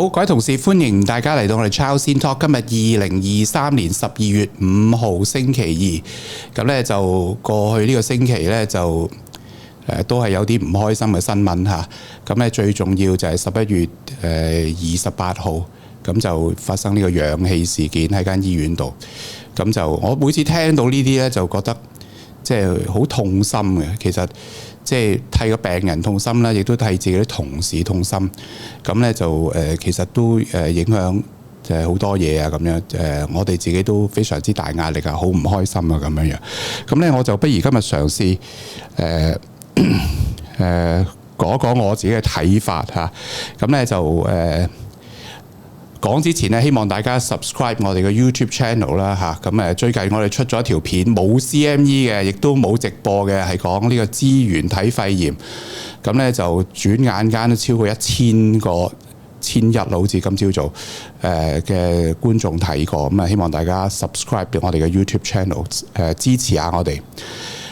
好，各位同事，歡迎大家嚟到我哋 Child Scene Talk。今日2023年12月5號星期二，咁咧就過去呢個星期咧就都係有啲唔開心嘅新聞嚇。咁咧最重要就係11月28號，咁就發生呢個氧氣事件喺間醫院度。咁就我每次聽到呢啲咧，就覺得即係好痛心嘅。其實即係替個病人痛心啦，亦都替自己啲同事痛心。咁咧就其實都影響好多嘢啊咁樣。我哋自己都非常之大壓力啊，好唔開心啊咁樣樣。咁咧我就不如今日嘗試講一講我自己嘅睇法嚇。咁咧就講之前咧，希望大家 subscribe 我哋嘅 YouTube channel 啦嚇。咁最近我哋出咗一條片，冇 CME 嘅，亦都冇直播嘅，係講呢個支原體肺炎。咁咧就轉眼間都超過1000個1100啦，好似今朝早嘅觀眾睇過。咁啊，希望大家 subscribe 我哋嘅 YouTube channel， 支持下我哋。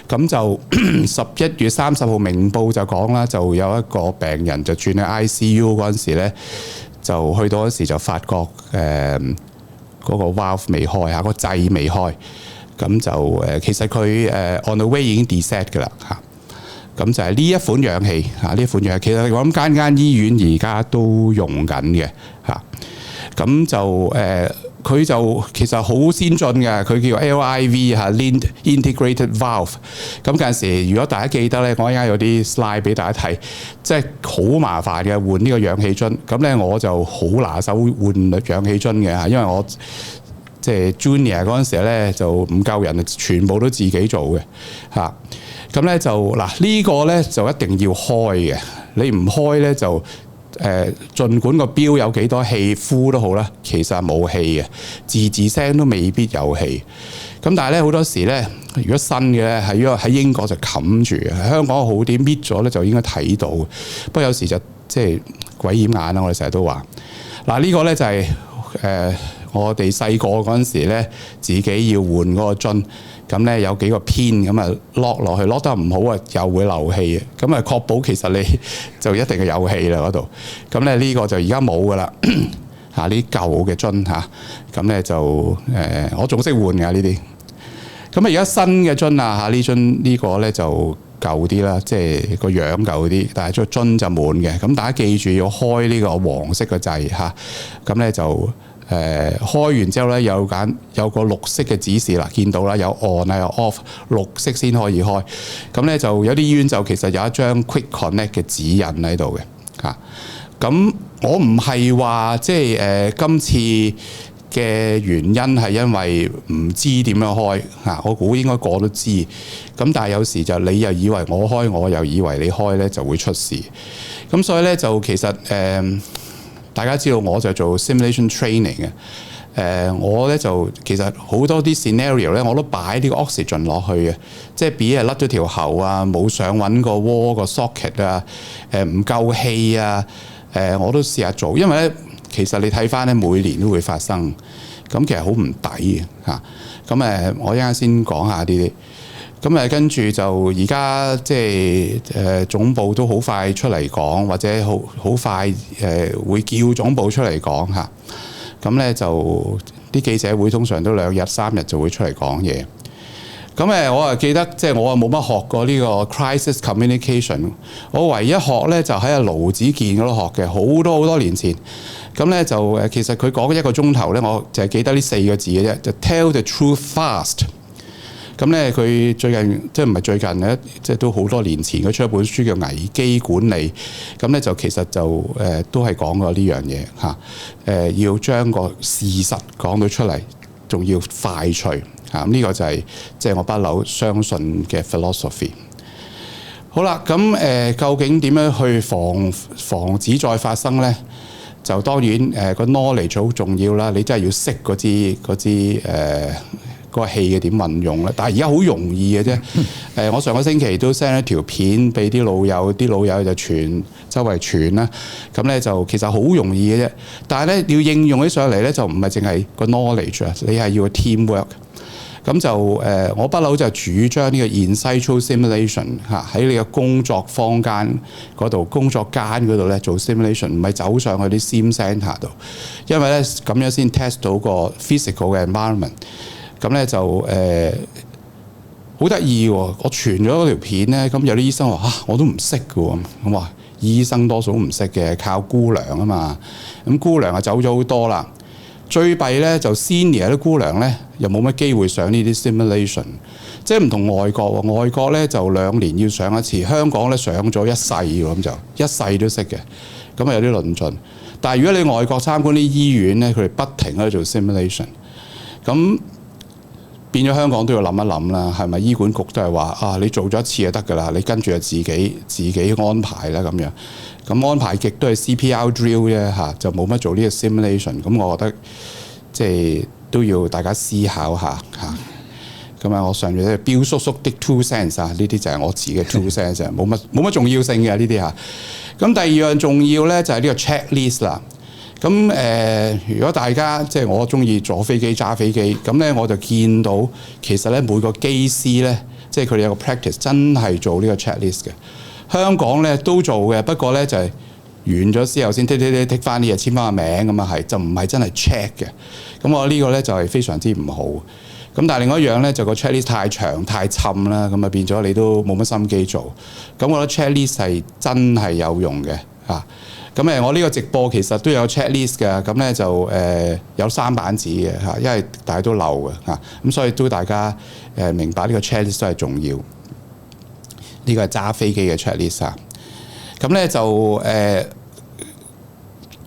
咁就11月30號明報就講啦，就有一個病人就轉去 ICU 嗰陣時咧，就去到嗰時就發覺嗰個 valve 未開嚇，個掣未開。咁就其實佢on the way 已經 deset 㗎啦嚇。咁就係呢一款氧氣嚇，呢一款氧氣其實我諗間醫院而家都用緊嘅嚇。咁就佢就其實好先進嘅，佢叫 LIV 嚇 Lean Integrated Valve。咁嗰陣時，如果大家記得咧，我而家有啲 slide 俾大家睇，即係好麻煩嘅換呢個氧氣樽。咁咧我就好拿手換氧氣樽嘅嚇，因為我即係 Junior 嗰陣時咧就唔夠人，全部都自己做嘅嚇。咁咧就嗱呢個咧就一定要開嘅，你唔開咧就儘管個錶有幾多氣呼都好啦，其實係冇氣嘅，字聲都未必有氣。咁但係咧好多時咧，如果新嘅咧喺英國就冚住嘅，香港好啲搣咗咧就應該睇到。不過有時就即係鬼掩眼啦，我哋成日都話嗱呢個咧就係我哋細個嗰陣時咧自己要換嗰個樽。咁咧有幾個偏咁啊，lock 落去 lock 得唔好啊，又會漏氣嘅。咁啊確保其實你就一定係有氣啦嗰度。咁咧呢個就而家冇噶啦嚇，呢舊嘅樽嚇。咁咧就我仲識換㗎呢啲。咁啊而家新嘅樽啊嚇，呢樽呢個咧就舊啲啦，即係個樣舊啲，但係個樽就滿嘅。咁大家記住要開呢個黃色嘅掣嚇。咁咧就開完之後咧有個綠色嘅指示啦，見到啦，有 on 啊有 off， 綠色先可以開。咁咧就有啲醫院就其實有一張 quick connect 嘅指引喺度嘅嚇。咁我唔係話即係今次嘅原因係因為唔知點樣開嚇，我估應該個個都知。咁但係有時就你又以為我開，我又以為你開咧就會出事。咁所以咧就其實大家知道我就做 simulation training 嘅，我咧就其實好多啲 scenario 咧我都擺啲 oxygen 落去嘅，即係比如甩咗條喉啊，冇上揾個窩個 socket 啊，唔夠氣啊，我都試下做，因為咧其實你睇翻咧每年都會發生，咁其實好唔抵嘅嚇。咁我一陣間先講下呢啲。咁跟住就而家即係總部都好快出嚟講，或者好快會叫總部出嚟講嚇。咁咧就啲記者會通常都2日3日就會出嚟講嘢。咁我啊記得即係我啊冇乜學過呢個 crisis communication。我唯一學咧就喺阿盧子健嗰度學嘅，好多年前。咁咧就其實佢講1個鐘頭咧，我就係記得呢4個字嘅啫，就 tell the truth fast。咁咧佢最近即係唔係最近咧，即係都好多年前佢出一本書叫《危機管理》。咁咧就其實就都係講過呢樣嘢嚇。要將個事實講到出嚟，仲要快脆嚇。呢個就係即係我不嬲相信嘅 philosophy。好啦，咁究竟點樣去防止再發生咧？就當然個 knowledge 好重要啦。你真係要識嗰支個氣嘅點運用咧，但係而家好容易嘅啫。我上個星期都 send 一條片俾啲老友，啲老友就周圍傳啦。咁咧就其實好容易嘅啫。但係咧要應用起上嚟咧，就唔係淨係個 knowledge 啊，你係要個 teamwork。咁就我不嬲就主張呢個 in situ simulation 喺你嘅工作坊間嗰度、工作間嗰度咧做 simulation， 唔係走上去啲 sim centre 度，因為咧咁樣先 test 到個 physical 嘅 environment。咁咧就好得意喎！我傳咗嗰條片咧，咁有啲醫生話我都唔識嘅喎，咁話醫生多數都唔識嘅，靠姑娘啊嘛。咁姑娘啊走咗好多啦。最弊咧就 senior 啲姑娘咧又冇乜機會上呢啲 simulation， 即係唔同外國喎。外國咧就2年要上一次，香港咧上咗一世喎，咁就一世都識嘅。咁啊有啲論盡。但係如果你外國參觀啲醫院咧，佢哋不停喺度做 simulation， 咁變咗香港都要諗一諗啦，係咪醫管局都係話你做咗一次就得㗎啦，你跟住就自己安排啦咁樣。咁安排極都係 CPR drill 啫就冇乜做呢個 simulation。咁我覺得即係都要大家思考下咁啊，我上咗啲標叔叔的 2 cents 呢啲就係我自己嘅 2 cents 冇乜重要性嘅呢啲咁第二樣重要咧就係呢個 checklist 啦。咁如果大家即係我中意坐飛機揸飛機，咁咧我就見到其實咧每個機師咧，即係佢哋有個 practice 真係做呢個 checklist 嘅。香港咧都做嘅，不過咧就係完咗之後先剔翻啲嘢，簽翻個名咁啊，係就唔係真係 check 嘅。咁我呢個咧就係非常之唔好。咁但係另外一樣咧就個 checklist 太長太沉啦，咁啊變咗你都冇乜心機做。咁我覺得 checklist 係真係有用嘅咁我呢個直播其實都有 checklist 嘅，咁咧就有3版紙嘅因為大家都漏嘅咁所以都大家明白呢個 checklist 都係重要。呢個係揸飛機嘅 checklist 咁咧就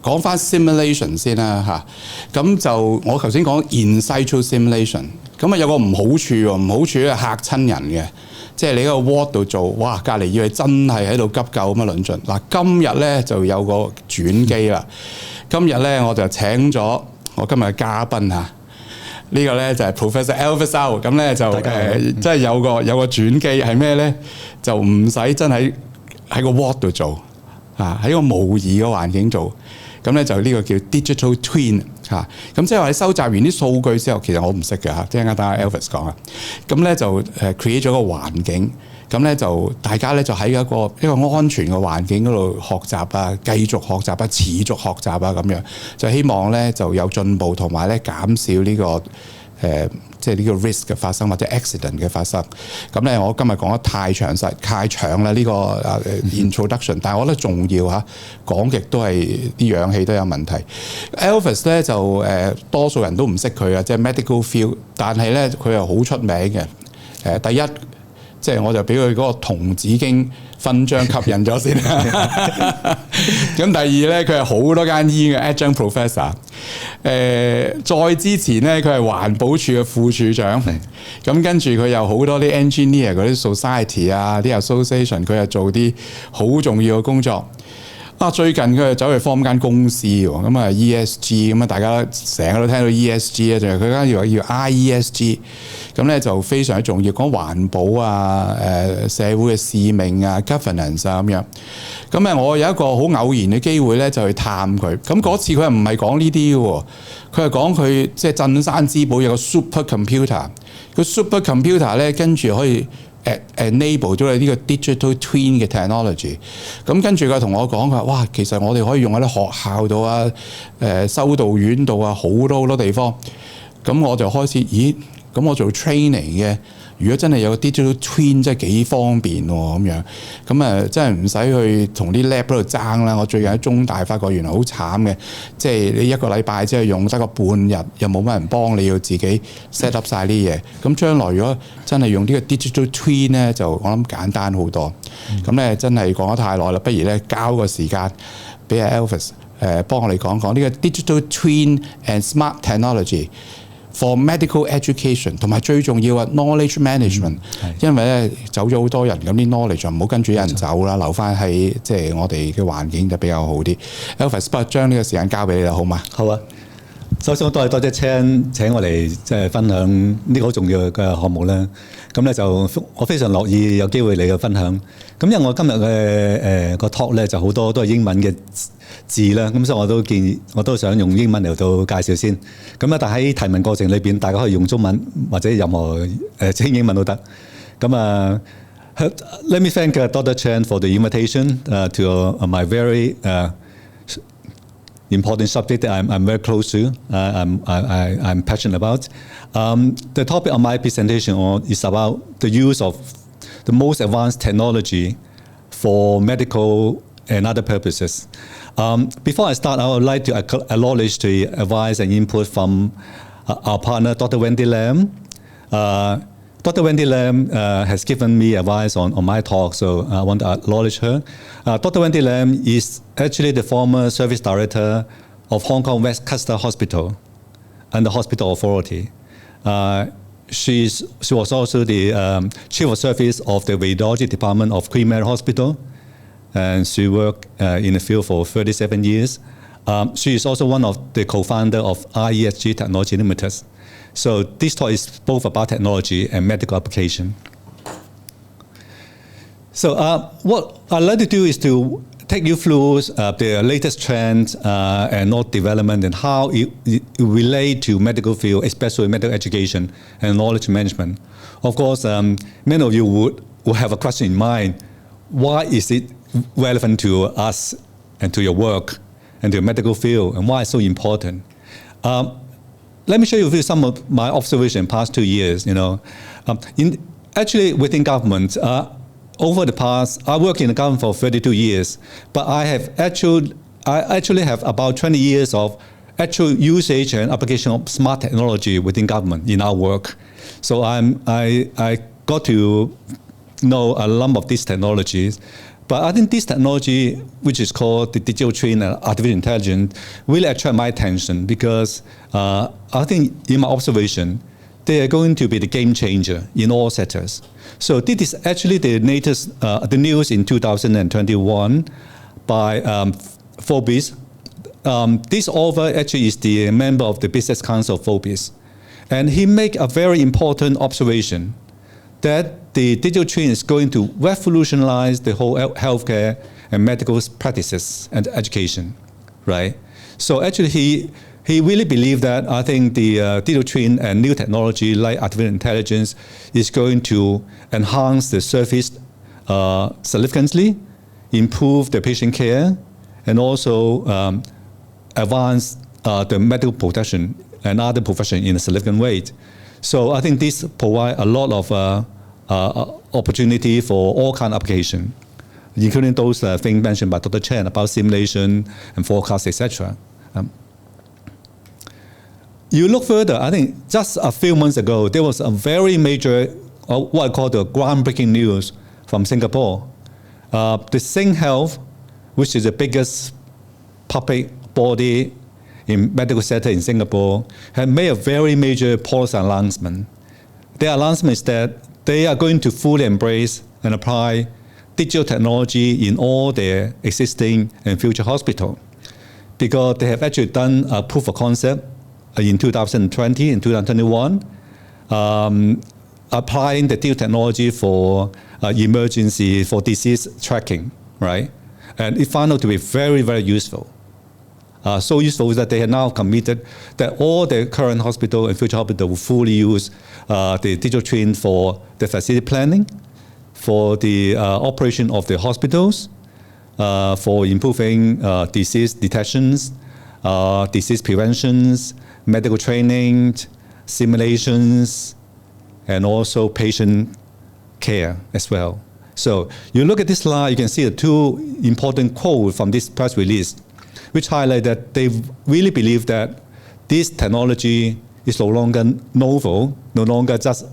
講翻 simulation 先啦咁就我頭先講 in situ simulation， 咁有個唔好處喎，唔好處係嚇親人嘅。即係你喺個 ward 度做，哇！隔離以為真係喺度急救咁嘅論盡。嗱，今日咧就有個轉機啦。今日咧我就請咗我今日嘅嘉賓呢個咧就係 Professor Elvis。咁咧就即係有個轉機係咩咧？就唔使真喺個 ward 度做喺個模擬嘅環境做。咁咧就呢個叫 digital twin 咁即係話你收集完啲數據之後，其實我唔識嘅即係啱啱 Elvis 講咁咧就create 咗個環境，咁咧就大家咧就喺一個安全嘅環境嗰度學習繼續學習持續學習咁樣，就希望咧就有進步，同埋咧減少呢個即係呢個 risk 嘅發生或者 accident 嘅發生。咁咧我今日講得太詳細太長啦呢個introduction， 但係我覺得重要講極都係啲氧氣都有問題。Elvis 咧就多數人都唔識佢即係 medical field， 但係咧佢又好出名嘅。第一即係我就俾佢嗰個童子經勳章吸引咗先咁第二咧，佢係好多間醫院嘅 adjunct professor。再之前咧，佢係環保署嘅副署長。咁跟住佢有好多啲 engineer 嗰啲 society 啲 association， 佢又做啲好重要嘅工作。最近佢就走去 form 間公司喎，咁ESG， 咁大家成日都聽到 ESG 就係佢間叫 IESG， 咁咧就非常之重要，講環保社會嘅使命governance 咁樣。咁我有一個好偶然嘅機會咧，就去探佢。咁嗰次佢又唔係講呢啲嘅，佢係講佢即係鎮山之寶有個 super computer， 個 super computer 咧跟住可以enable 咗你呢個 digital twin 嘅 technology。咁跟住佢同我講，佢話哇，其實我哋可以用喺啲學校度修道院度好多地方。咁我就開始，咁我做 training 嘅，如果真係有個 digital twin， 真係幾方便咁樣。咁真係唔使去同啲 lab 嗰度爭啦。我最近喺中大發覺原來好慘嘅，即係你一個禮拜只係用得個半日，又冇乜人幫你，要自己 set up 晒啲嘢。咁將來如果真係用呢個 digital twin 咧，就我諗簡單好多。咁咧真係講得太耐啦，不如咧交個時間俾阿 Elvis 幫我哋講講呢個 digital twin and smart technology。For medical education 同埋最重要knowledge management，因為咧走咗好多人，咁啲 knowledge 就唔好跟住有人走啦，留翻喺即係我哋嘅環境就比較好啲。Elvis， 不如將呢個時間交俾你啦，好嗎？好啊。首先多謝 Chan 請我嚟即係分享呢個好重要嘅項目啦。咁咧就我非常樂意有機會嚟嘅分享。咁因為我今日嘅個 talk 咧就好多都係英文嘅字啦，咁所以我都想用英文嚟到介紹先。咁啊，但喺提問過程裏邊，大家可以用中文或者任何英文都得。咁啊，Let me thank Dr. Chan for the invitation to my very important subject that I'm very close to, I'm passionate about. The topic of my presentation is about the use of the most advanced technology for medical and other purposes. Before I start, I would like to acknowledge the advice and input from our partner, Dr. Wendy Lam. Dr. Wendy Lam has given me advice on my talk, so I want to acknowledge her. Dr. Wendy Lam is actually the former service director of Hong Kong West Custer Hospital and the Hospital Authority. She was also the chief of service of the radiology department of Queen Mary Hospital, and she worked in the field for 37 years. She is also one of the co-founder of IESG Technology Limited. So this talk is both about technology and medical application. So what I'd like to do is to take you through the latest trends and all development and how it relate to medical field, especially medical education and knowledge management. Of course, many of you would have a question in mind. Why is it relevant to us and to your work and to your medical field, and why it's so important? Let me show you some of my observations in the past 2 years. Actually, within government, over the past, I worked in the government for 32 years, but I actually have about 20 years of actual usage and application of smart technology within government in our work. So I got to know a number of these technologies. But I think this technology, which is called the digital twin and artificial intelligence, really attract my attention because I think in my observation, they are going to be the game changer in all sectors. So this is actually the latest, the news in 2021 by Forbes. This author actually is the member of the Business Council of Forbes. And he made a very important observation that the digital twin is going to revolutionize the whole healthcare and medical practices and education, right? So actually he really believed that I think the digital twin and new technology like artificial intelligence is going to enhance the service significantly, improve the patient care, and also advance the medical protection and other profession in a significant way. So I think this provides a lot of opportunity for all kind of application, including those things mentioned by Dr. Chan about simulation and forecast, etc. You look further, I think just a few months ago, there was a very major, what I call the groundbreaking news from Singapore. The Sing Health, which is the biggest public body in medical sector in Singapore, had made a very major policy announcement. Their announcement is that they are going to fully embrace and apply digital technology in all their existing and future hospitals, because they have actually done a proof of concept in 2020 and 2021, applying the digital technology for emergency, for disease tracking, right? And it found out to be very, very useful. So useful that they have now committed that all the current hospital and future hospital will fully use the digital twin for the facility planning, for the operation of the hospitals, for improving disease detections, disease preventions, medical training, simulations, and also patient care as well. So you look at this slide, you can see the two important quotes from this press release, which highlight that they really believe that this technology is no longer novel, no longer just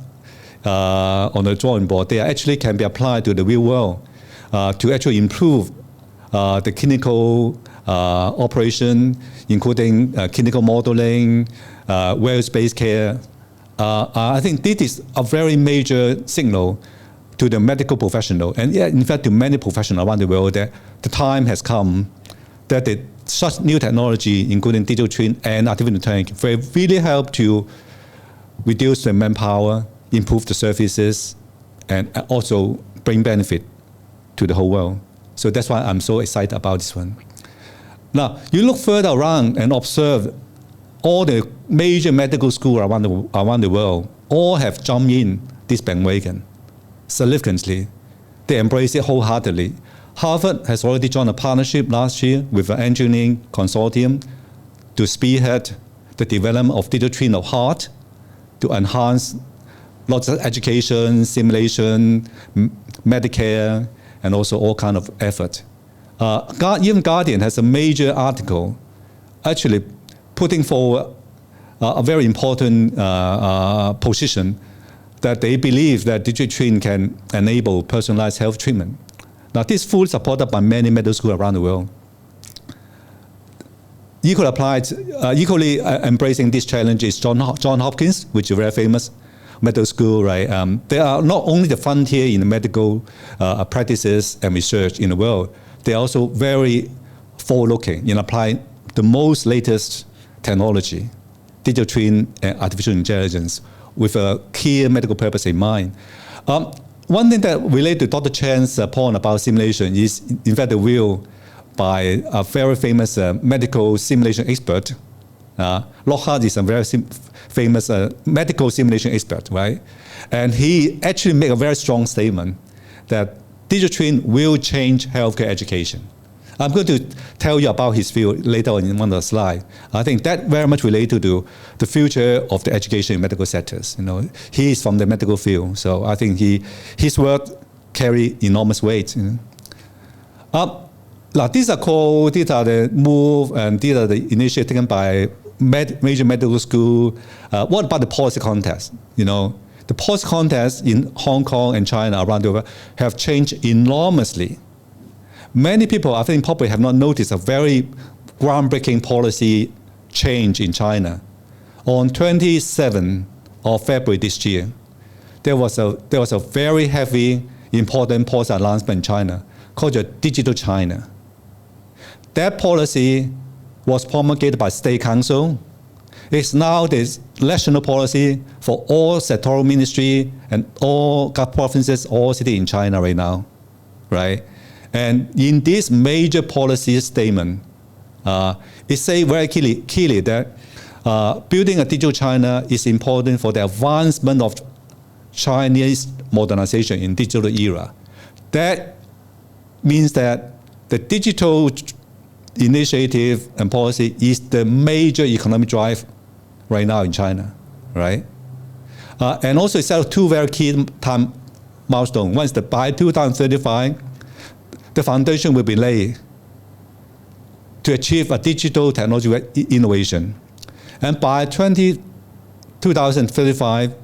on the drawing board. They actually can be applied to the real world to actually improve the clinical operation, including clinical modeling, wellness-based care. I think this is a very major signal to the medical professional, and in fact to many professionals around the world, that the time has come that the such new technology, including digital twin and artificial intelligence, will really help to reduce the manpower, improve the services, and also bring benefit to the whole world. So that's why I'm so excited about this one. Now, you look further around and observe all the major medical schools around the world all have jumped in this bandwagon significantly. They embrace it wholeheartedly. Harvard has already joined a partnership last year with an engineering consortium to spearhead the development of digital twin of heart to enhance lots of education, simulation, Medicare, and also all kind of effort. Even Guardian has a major article actually putting forward a very important position that they believe that digital twin can enable personalized health treatment. Now, this is fully supported by many medical schools around the world. Equally embracing this challenge is Johns Hopkins, which is a very famous medical school, right? They are not only the frontier in the medical practices and research in the world, they're also very forward-looking in applying the most latest technology, digital twin and artificial intelligence, with a clear medical purpose in mind. One thing that relates to Dr. Chan's point about simulation is, in fact, the view by a very famous medical simulation expert. Lockhart is a very famous medical simulation expert, right? And he actually made a very strong statement that digital twin will change healthcare education. I'm going to tell you about his view later on in one of the slides. I think that very much related to the future of the education in medical sectors. You know, he is from the medical field, so I think his word carry enormous weight. You know? Now, these are the move and these are the initiatives taken by major medical school. What about the policy context? You know, the policy context in Hong Kong and China around the world have changed enormously. Many people, I think, probably have not noticed a very groundbreaking policy change in China. On 27th of February this year, there was a very heavy, important policy announcement in China called the Digital China. That policy was promulgated by State Council. It's now the national policy for all sectoral ministry and all provinces, all cities in China right now, right? And in this major policy statement, it says very clearly that building a digital China is important for the advancement of Chinese modernization in digital era. That means that the digital initiative and policy is the major economic drive right now in China, right? And also it set two very key time milestones. One is that by 2035, the foundation will be laid to achieve a digital technology innovation. And by 2035,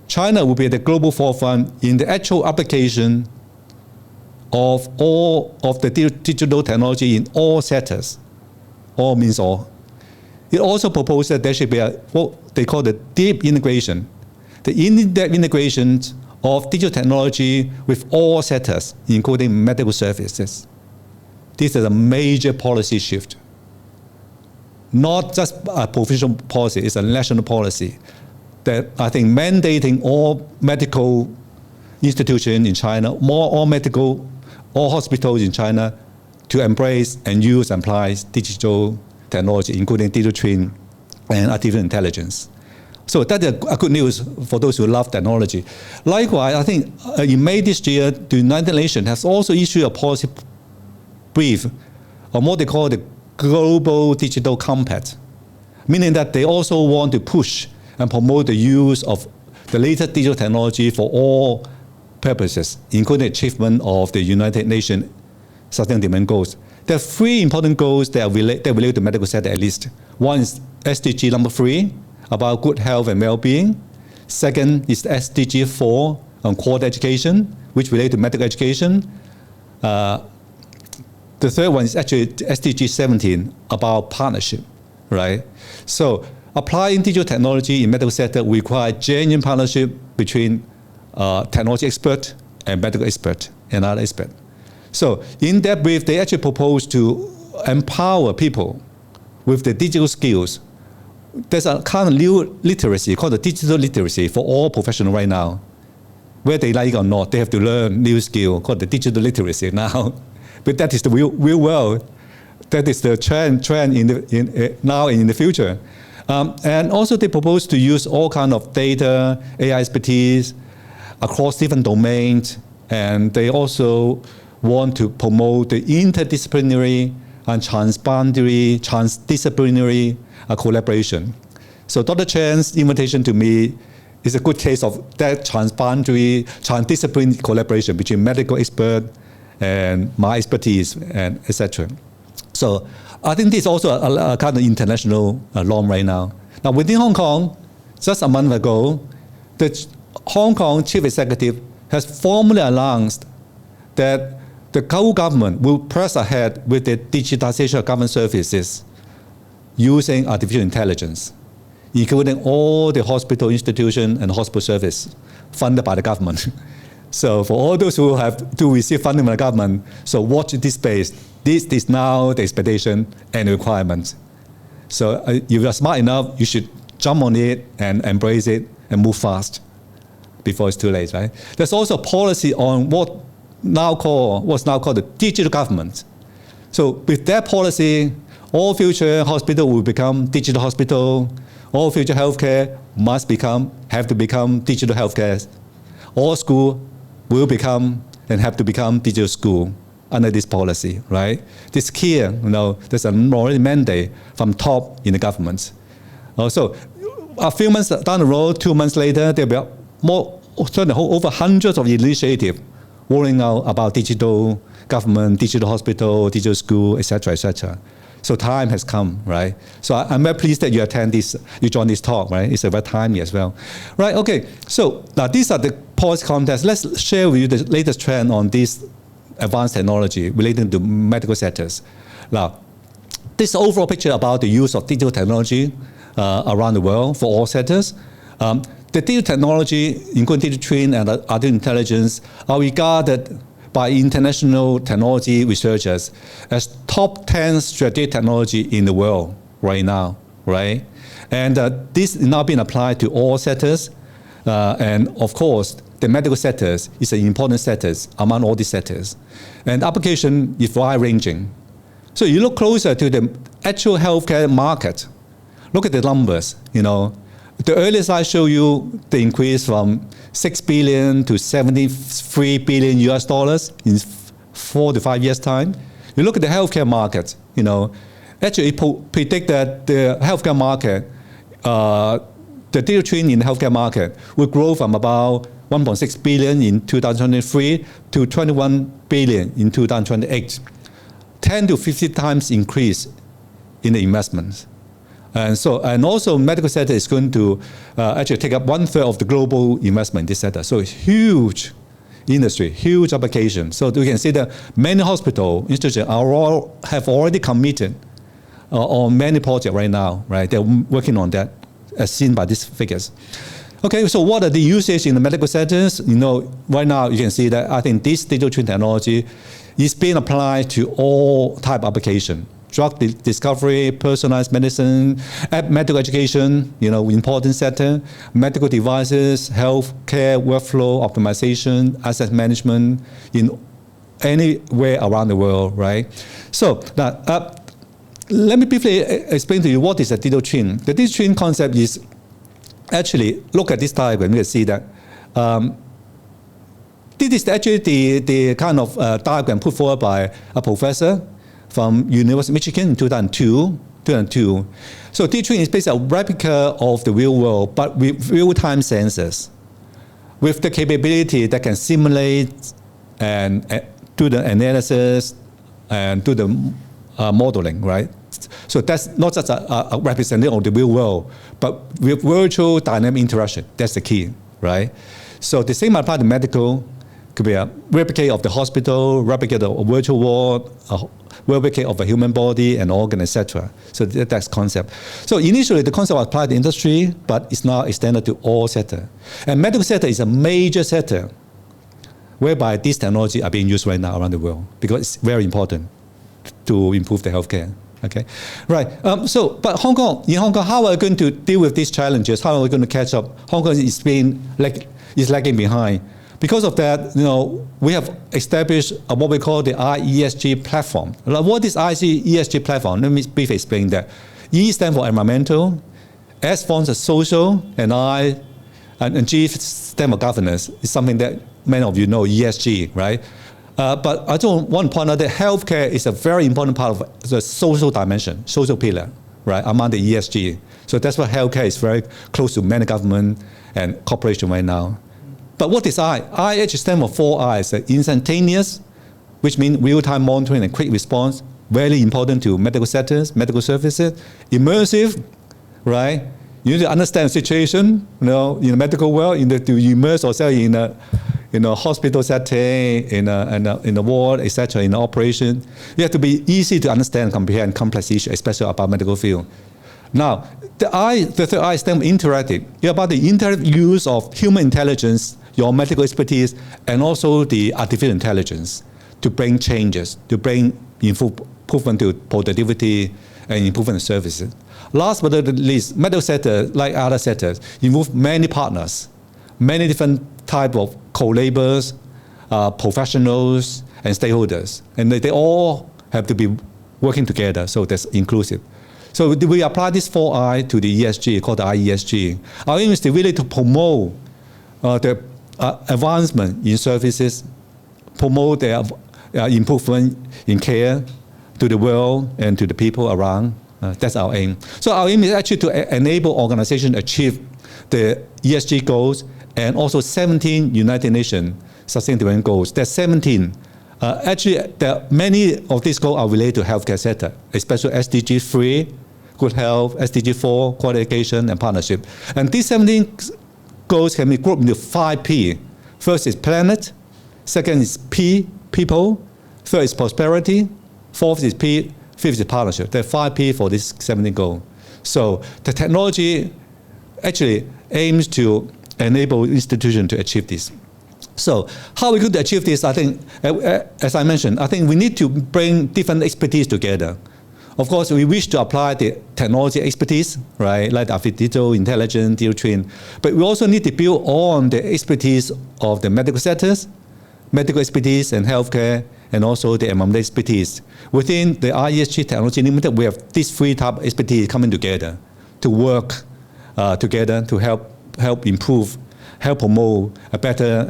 China will be at the global forefront in the actual application of all of the digital technology in all sectors. All means all. It also proposed that there should be what they call the deep integration. The in-depth integration of digital technology with all sectors, including medical services. This is a major policy shift. Not just a provincial policy, it's a national policy that I think mandating all medical institutions in China, all hospitals in China to embrace and use and apply digital technology, including digital twin and artificial intelligence. So that's a good news for those who love technology. Likewise, I think in May this year, the United Nations has also issued a policy brief on what they call the Global Digital Compact, meaning that they also want to push and promote the use of the latest digital technology for all purposes, including the achievement of the United Nations Sustainable Development Goals. There are three important goals that relate to the medical sector at least. One is SDG number 3, about good health and well-being. Second is SDG 4 on quality education, which relate to medical education. The third one is actually SDG 17 about partnership, right? So applying digital technology in medical sector requires genuine partnership between technology expert and medical expert and other expert. So in that brief, they actually propose to empower people with the digital skills. There's a kind of new literacy called the digital literacy for all professionals right now. Whether they like it or not, they have to learn new skill called the digital literacy now. But that is the real world. That is the trend now and in the future. And also they propose to use all kind of data, AI expertise across different domains. And they also want to promote the interdisciplinary and transdisciplinary collaboration. So Dr. Chan's invitation to me is a good case of that transdisciplinary collaboration between medical expert and my expertise and etc. So I think this is also a kind of international norm right now. Now within Hong Kong, just a month ago, the Hong Kong chief executive has formally announced that the government will press ahead with the digitization of government services using artificial intelligence, including all the hospital institution and hospital service funded by the government. So for all those who have to receive funding from the government, so watch this space. This is now the expectation and requirement. So if you are smart enough, you should jump on it and embrace it and move fast before it's too late, right? There's also a policy on what's now called the digital government. So with that policy, all future hospital will become digital hospital. All future healthcare have to become digital healthcare. All school will become and have to become digital school under this policy, right? This is clear, there's a already mandate from top in the government. Also, a few months down the road, 2 months later, there will be over hundreds of initiatives rolling out about digital government, digital hospital, digital school, etc., etc. So time has come, right? So I'm very pleased that you joined this talk, right? It's about timely as well. Right, okay. So now these are the policy contexts. Let's share with you the latest trend on this advanced technology relating to medical sectors. Now, this overall picture about the use of digital technology around the world for all sectors. The digital technology, including digital twin and artificial intelligence, are regarded by international technology researchers as top 10 strategic technology in the world right now, right? And this is now being applied to all sectors. And of course, the medical sectors is an important sector among all these sectors. And application is wide-ranging. So you look closer to the actual healthcare market. Look at the numbers, The earlier slide show you the increase from 6 billion to 73 billion US dollars in 4 to 5 years' time. You look at the healthcare market, actually predict that the healthcare market, the digital twin in the healthcare market will grow from about 1.6 billion in 2023 to 21 billion in 2028. 10 to 50 times increase in the investments. And also medical sector is going to actually take up 1/3 of the global investment in this sector. So it's huge industry, huge application. So we can see that many hospital institutions have already committed on many projects right now, right? They're working on that, as seen by these figures. Okay, so what are the usages in the medical sectors? Right now you can see that I think this digital twin technology is being applied to all type of application. Drug discovery, personalized medicine, medical education, important sector, medical devices, healthcare, workflow optimization, asset management in anywhere around the world, right? So now, let me briefly explain to you what is a digital twin. The digital twin concept is actually, look at this diagram, you can see that this is actually the kind of diagram put forward by a professor from University of Michigan in 2002. So digital twin is basically a replica of the real world, but with real-time sensors, with the capability that can simulate and do the analysis and do the modeling, right? So that's not just a representative of the real world, but with virtual dynamic interaction. That's the key, right? So the same applies to medical. Could be a replicate of the hospital, replicate of a virtual ward, a replicate of a human body and organ, etc. So that's concept. So initially the concept was applied to industry, but it's now extended to all sectors. And medical sector is a major sector whereby this technology are being used right now around the world because it's very important to improve the healthcare. Okay, right. But in Hong Kong, how are we going to deal with these challenges? How are we going to catch up? Hong Kong is lagging behind. Because of that, we have established what we call the IESG platform. What is IESG platform? Let me briefly explain that. E stands for environmental, S stands for social, and G stands for governance. It's something that many of you know, ESG, right? But I just want to point out that healthcare is a very important part of the social dimension, social pillar, right, among the ESG. So that's why healthcare is very close to many government and corporation right now. But what is I? I actually stands for 4 I's. Instantaneous, which means real-time monitoring and quick response, very important to medical sectors, medical services. Immersive, right? You need to understand the situation, in the medical world, to immerse yourself in a hospital setting, in a ward, etc., in an operation. You have to be easy to understand, comprehend complex issues, especially about medical field. Now, the third I stands for interactive. It's about the interactive use of human intelligence, your medical expertise, and also the artificial intelligence to bring changes, to bring improvement to productivity and improvement in services. Last but not least, medical sector, like other sectors, involve many partners, many different types of co-laborers, professionals, and stakeholders. And they all have to be working together, so that's inclusive. So we apply this 4 I to the ESG, called the IESG. Our aim is really to promote the advancement in services, promote the improvement in care to the world and to the people around. That's our aim. So our aim is actually to enable organizations to achieve the ESG goals and also 17 United Nations Sustainable Development Goals. There's 17. Actually, many of these goals are related to healthcare sector, especially SDG 3, good health, SDG 4, quality education, and partnership. And these 17 goals can be grouped into 5 P. First is planet, second is P, people, third is prosperity, fourth is P, fifth is partnership. There are 5 P for this 17 goal. So the technology actually aims to enable institutions to achieve this. So how we could achieve this, I think, as I mentioned, I think we need to bring different expertise together. Of course, we wish to apply the technology expertise, right, like artificial intelligence, digital twin, but we also need to build on the expertise of the medical sectors, medical expertise and healthcare, and also the environmental expertise. Within the IESG Technology Limited, we have these 3 types of expertise coming together to work together to help improve, help promote a better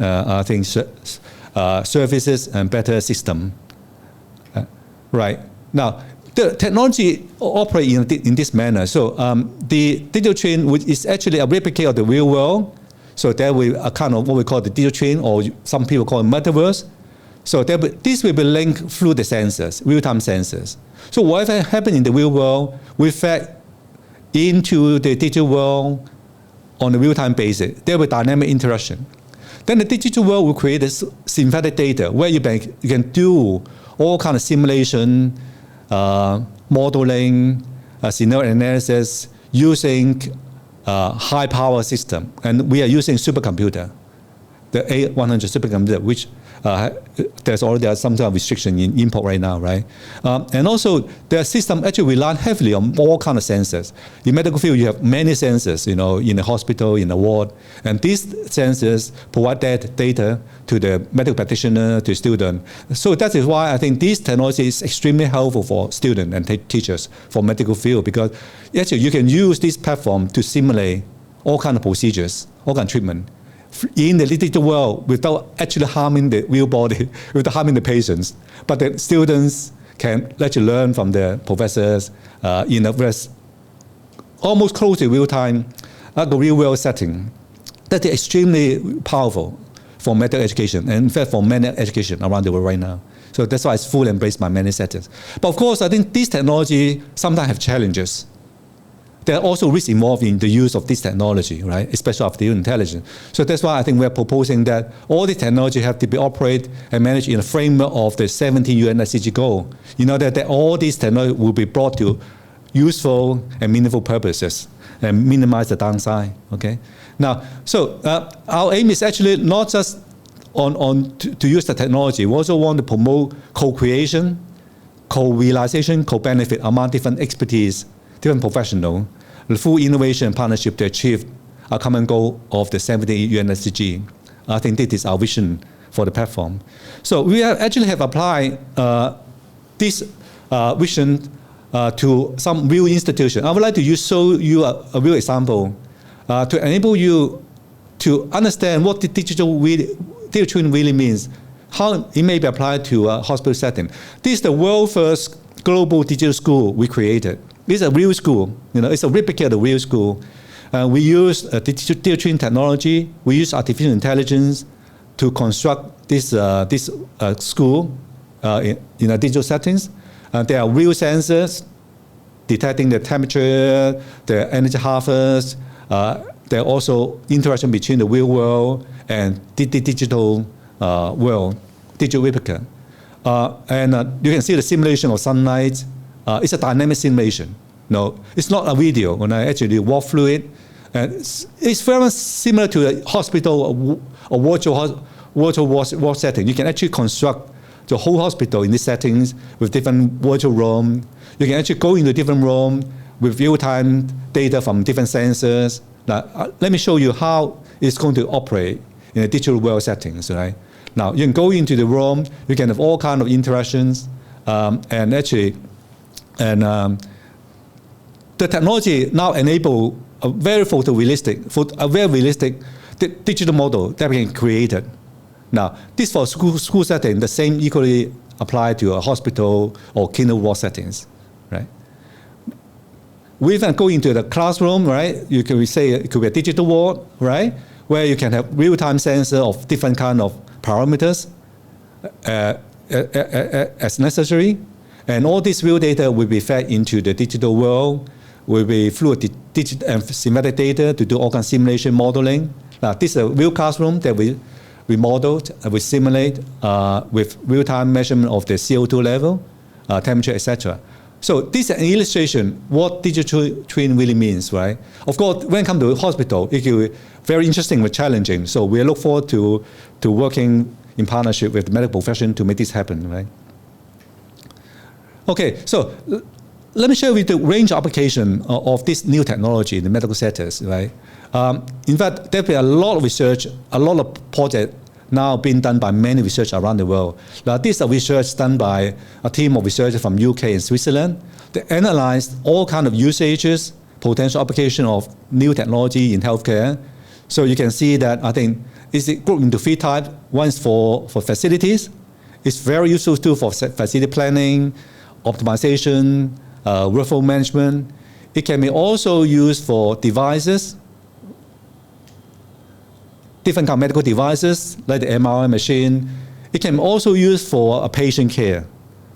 services and better system. Right. Now, the technology operates in this manner. So the digital twin is actually a replicate of the real world. So there will a kind of what we call the digital twin, or some people call it metaverse. So this will be linked through the sensors, real-time sensors. So whatever happens in the real world will fed into the digital world on a real-time basis. There will be dynamic interaction. Then the digital world will create this synthetic data where you can do all kind of simulation, modeling, scenario analysis using high-power system. And we are using supercomputer, the A100 supercomputer, which there's already some kind of restriction in import right now, right? And also, the system actually rely heavily on all kind of sensors. In medical field, you have many sensors, in the hospital, in the ward, and these sensors provide that data to the medical practitioner, to student. So that is why I think this technology is extremely helpful for students and teachers for medical field, because actually you can use this platform to simulate all kind of procedures, all kind of treatment in the digital world without actually harming the real body, without harming the patients. But the students can actually learn from the professors in a almost close to real time, like a real world setting. That is extremely powerful for medical education, and in fact for many education around the world right now. So that's why it's fully embraced by many sectors. But of course, I think this technology sometimes have challenges. There are also risks involved in the use of this technology, right? Especially artificial intelligence. So that's why I think we're proposing that all the technology have to be operated and managed in the framework of the 17 UN SDG goal. That all these technology will be brought to useful and meaningful purposes and minimize the downside. Okay. Now, so our aim is actually not just to use the technology. We also want to promote co-creation, co-realization, co-benefit among different expertise, different professionals, the full innovation and partnership to achieve a common goal of the 70 UN SDG. I think this is our vision for the platform. So we actually have applied this vision to some real institution. I would like to show you a real example to enable you to understand what the digital twin really means, how it may be applied to a hospital setting. This is the world's first global digital school we created. This is a real school. It's a replica of the real school. We use digital twin technology. We use artificial intelligence to construct this school in a digital settings. There are real sensors detecting the temperature, the energy harvest. There are also interaction between the real world and the digital world, digital replica. And you can see the simulation of sunlight. It's a dynamic simulation. No, it's not a video. When I actually walk through it, it's very similar to a hospital or virtual ward setting. You can actually construct the whole hospital in these settings with different virtual room. You can actually go into different room with real-time data from different sensors. Now, let me show you how it's going to operate in a digital world settings, right? Now, you can go into the room. You can have all kinds of interactions, the technology now enable a very realistic digital model that we can create. Now, this for school setting, the same equally apply to a hospital or clinical ward settings, right? We then go into the classroom, right? You can say it could be a digital ward, right? Where you can have real-time sensor of different kind of parameters as necessary. And all this real data will be fed into the digital world, will be through digital and semantic data to do all kinds of simulation modeling. Now, this is a real classroom that we modeled and we simulate with real-time measurement of the CO2 level, temperature, etc. So this is an illustration what digital twin really means, right? Of course, when it comes to hospital, it can be very interesting but challenging. So we look forward to working in partnership with the medical profession to make this happen, right? Okay, so let me show you the range of application of this new technology in the medical settings, right? In fact, there will be a lot of research, a lot of projects now being done by many researchers around the world. Now, this is research done by a team of researchers from UK and Switzerland. They analyzed all kinds of usages, potential application of new technology in healthcare. So you can see that I think it's grouped into three types. One is for facilities. It's very useful too for facility planning, optimization, workflow management. It can be also used for devices, different kind of medical devices like the MRI machine. It can also be used for a patient care.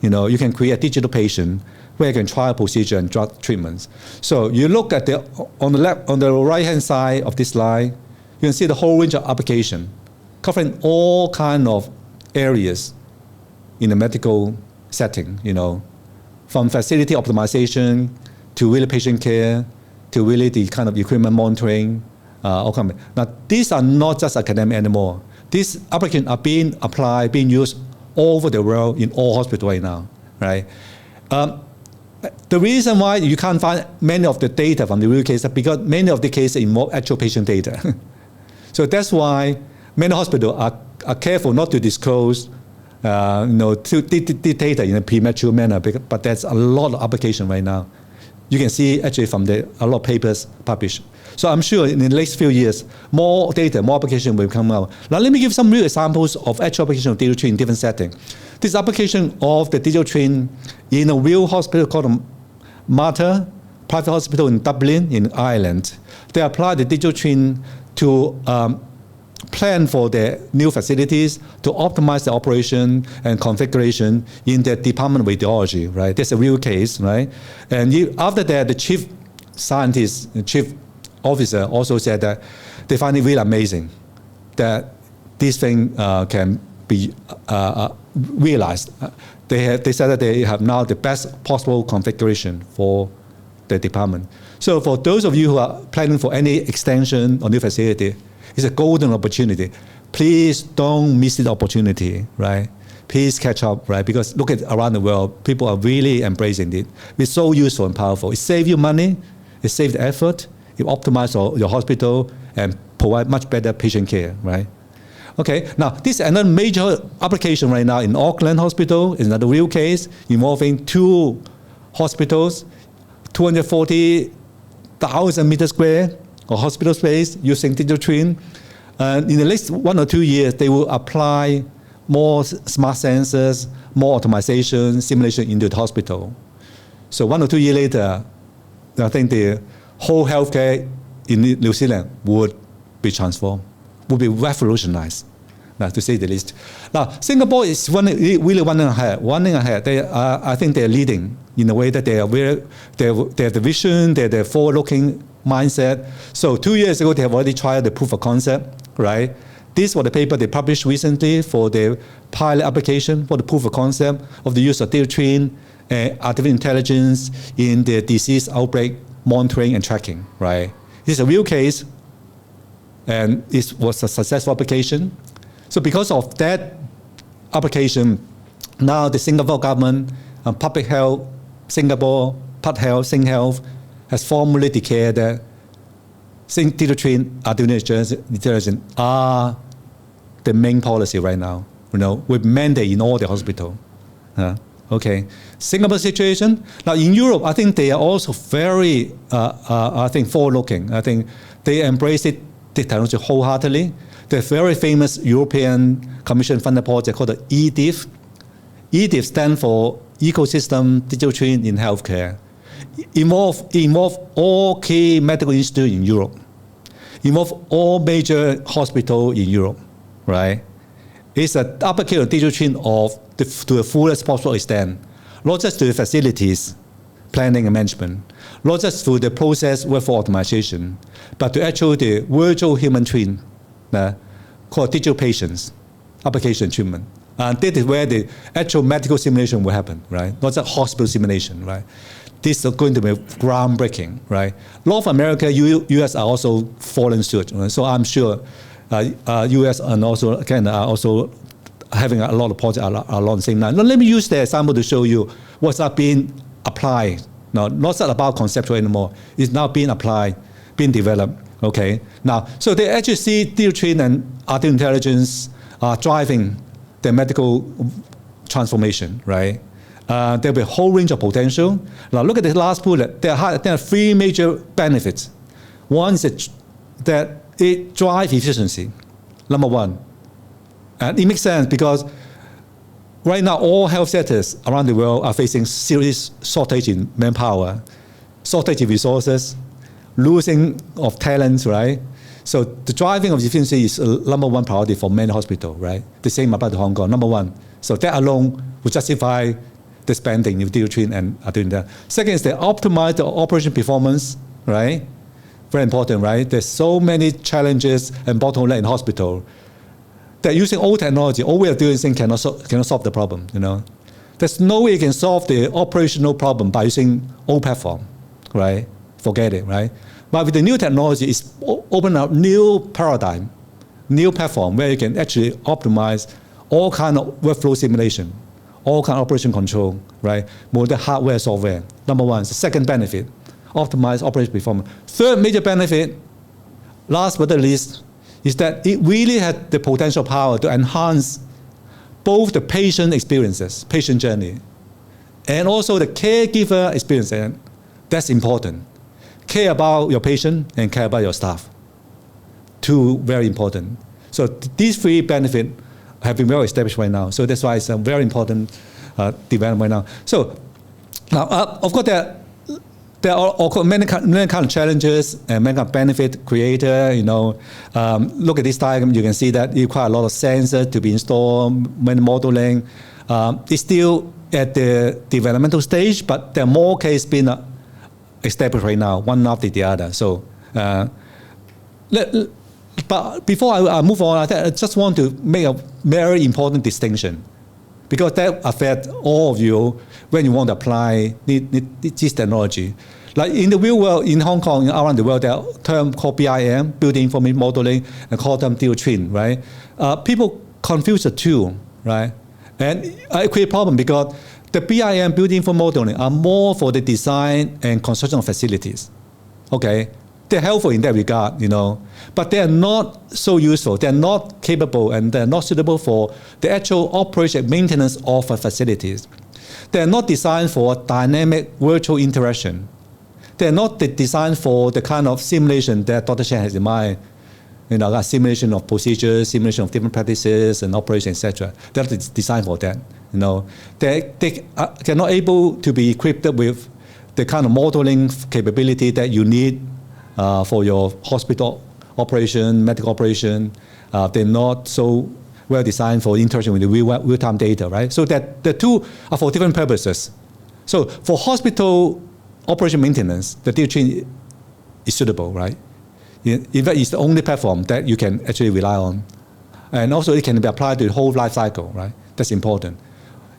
You can create a digital patient where you can try a procedure and drug treatments. So you look at on the right-hand side of this slide, you can see the whole range of application covering all kinds of areas in the medical setting, from facility optimization to really patient care to really the kind of equipment monitoring. Now, these are not just academic anymore. These applications are being applied, being used all over the world in all hospitals right now, right? The reason why you can't find many of the data from the real cases is because many of the cases involve actual patient data. So that's why many hospitals are careful not to disclose the data in a premature manner, but there's a lot of application right now. You can see actually from a lot of papers published. So I'm sure in the next few years, more data, more application will come out. Now let me give some real examples of actual application of digital twin in different settings. This application of the digital twin in a real hospital called Mater private hospital in Dublin, in Ireland. They applied the digital twin to plan for their new facilities, to optimize the operation and configuration in the Department of Radiology, right? That's a real case, right? And after that, the chief scientist, the chief officer also said that they find it really amazing that this thing can be realized. They said that they have now the best possible configuration for the department. So for those of you who are planning for any extension or new facility, it's a golden opportunity. Please don't miss the opportunity, right? please catch up, right? Because look at around the world, people are really embracing it. It's so useful and powerful. It saves you money, it saves effort, it optimizes your hospital and provide much better patient care, right? Okay, now this is another major application right now in Auckland Hospital. Is another real case involving 2 hospitals, 240,000 meters square of hospital space using digital twin. In the next 1 or 2 years, they will apply more smart sensors, more automation, simulation into the hospital. So 1 or 2 years later, I think the whole healthcare in New Zealand would be transformed, would be revolutionized, to say the least. Now, Singapore is really running ahead. I think they're leading in a way that they have the vision, they have the forward-looking mindset. So 2 years ago, they have already tried the proof of concept, right? This was the paper they published recently for the pilot application for the proof of concept of the use of digital twin and artificial intelligence in the disease outbreak monitoring and tracking, right? This is a real case, and it was a successful application. So because of that application, now the Singapore government and Public Health Singapore, PubHealth, SingHealth, has formally declared that digital twin artificial intelligence are the main policy right now, with mandate in all the hospitals. Okay, Singapore situation. Now in Europe, I think they are also very, forward-looking. I think they embrace the technology wholeheartedly. The very famous European Commission-funded project called the EDIF. EDIF stands for Ecosystem Digital Twin in Healthcare. Involve all key medical institutes in Europe. Involve all major hospitals in Europe, right? It's an application of digital twin to the fullest possible extent, not just to the facilities, planning and management, not just to the process workflow optimization, but to actually the virtual human twin called digital patients, application treatment. And this is where the actual medical simulation will happen, right? Not just hospital simulation, right? This is going to be groundbreaking, right? North America, US are also following suit, right? So I'm sure US and also Canada are also having a lot of projects along the same line. Now, let me use the example to show you what's not being applied. Now, not about conceptual anymore. It's now being applied, being developed. Okay. Now, so they actually see digital twin and artificial intelligence driving the medical transformation, right? There'll be a whole range of potential. Now, look at the last bullet. There are 3 major benefits. One is that it drives efficiency, number 1. And it makes sense because right now all health sectors around the world are facing serious shortage in manpower, shortage of resources, losing of talents, right? So the driving of efficiency is number 1 priority for many hospitals, right? The same about Hong Kong, number 1. So that alone would justify the spending in digital twin and are doing that. Second is they optimize the operation performance, right? Very important, right? There's so many challenges and bottlenecks in hospital that using old technology, all we are doing cannot solve the problem, There's no way you can solve the operational problem by using old platform, right? Forget it, right? But with the new technology, it's open up new paradigm, new platform where you can actually optimize all kind of workflow simulation, all kind of operation control, right? More the hardware, software. Number 1. The second benefit, optimize operation performance. Third major benefit, last but not least, is that it really had the potential power to enhance both the patient experiences, patient journey, and also the caregiver experience. And that's important. Care about your patient and care about your staff. 2 very important. So these 3 benefits have been well established right now. So that's why it's a very important development right now. So now, of course, there are many kind of challenges and many kind of benefit created. Look at this diagram. You can see that you require a lot of sensors to be installed, many modeling. It's still at the developmental stage, but there are more cases being established right now, one after the other. So, but before I move on, I just want to make a very important distinction, because that affects all of you when you want to apply this technology. Like in the real world, in Hong Kong, around the world, there are terms called BIM, Building Information Modeling, and call them digital twin, right? People confuse the two, right? And it creates a problem because the BIM, building info modeling, are more for the design and construction of facilities. Okay, they're helpful in that regard, but they are not so useful. They're not capable, and they're not suitable for the actual operation maintenance of facilities. They're not designed for dynamic virtual interaction. They're not designed for the kind of simulation that Dr. Chen has in mind. Like simulation of procedures, simulation of different practices and operations, etc. They're designed for that. They're not able to be equipped with the kind of modeling capability that you need for your hospital operation, medical operation. They're not so well designed for interaction with the real-time data, right? So that the two are for different purposes. So for hospital operation maintenance, the data chain is suitable, right? In fact, it's the only platform that you can actually rely on. And also it can be applied to the whole life cycle, right? That's important.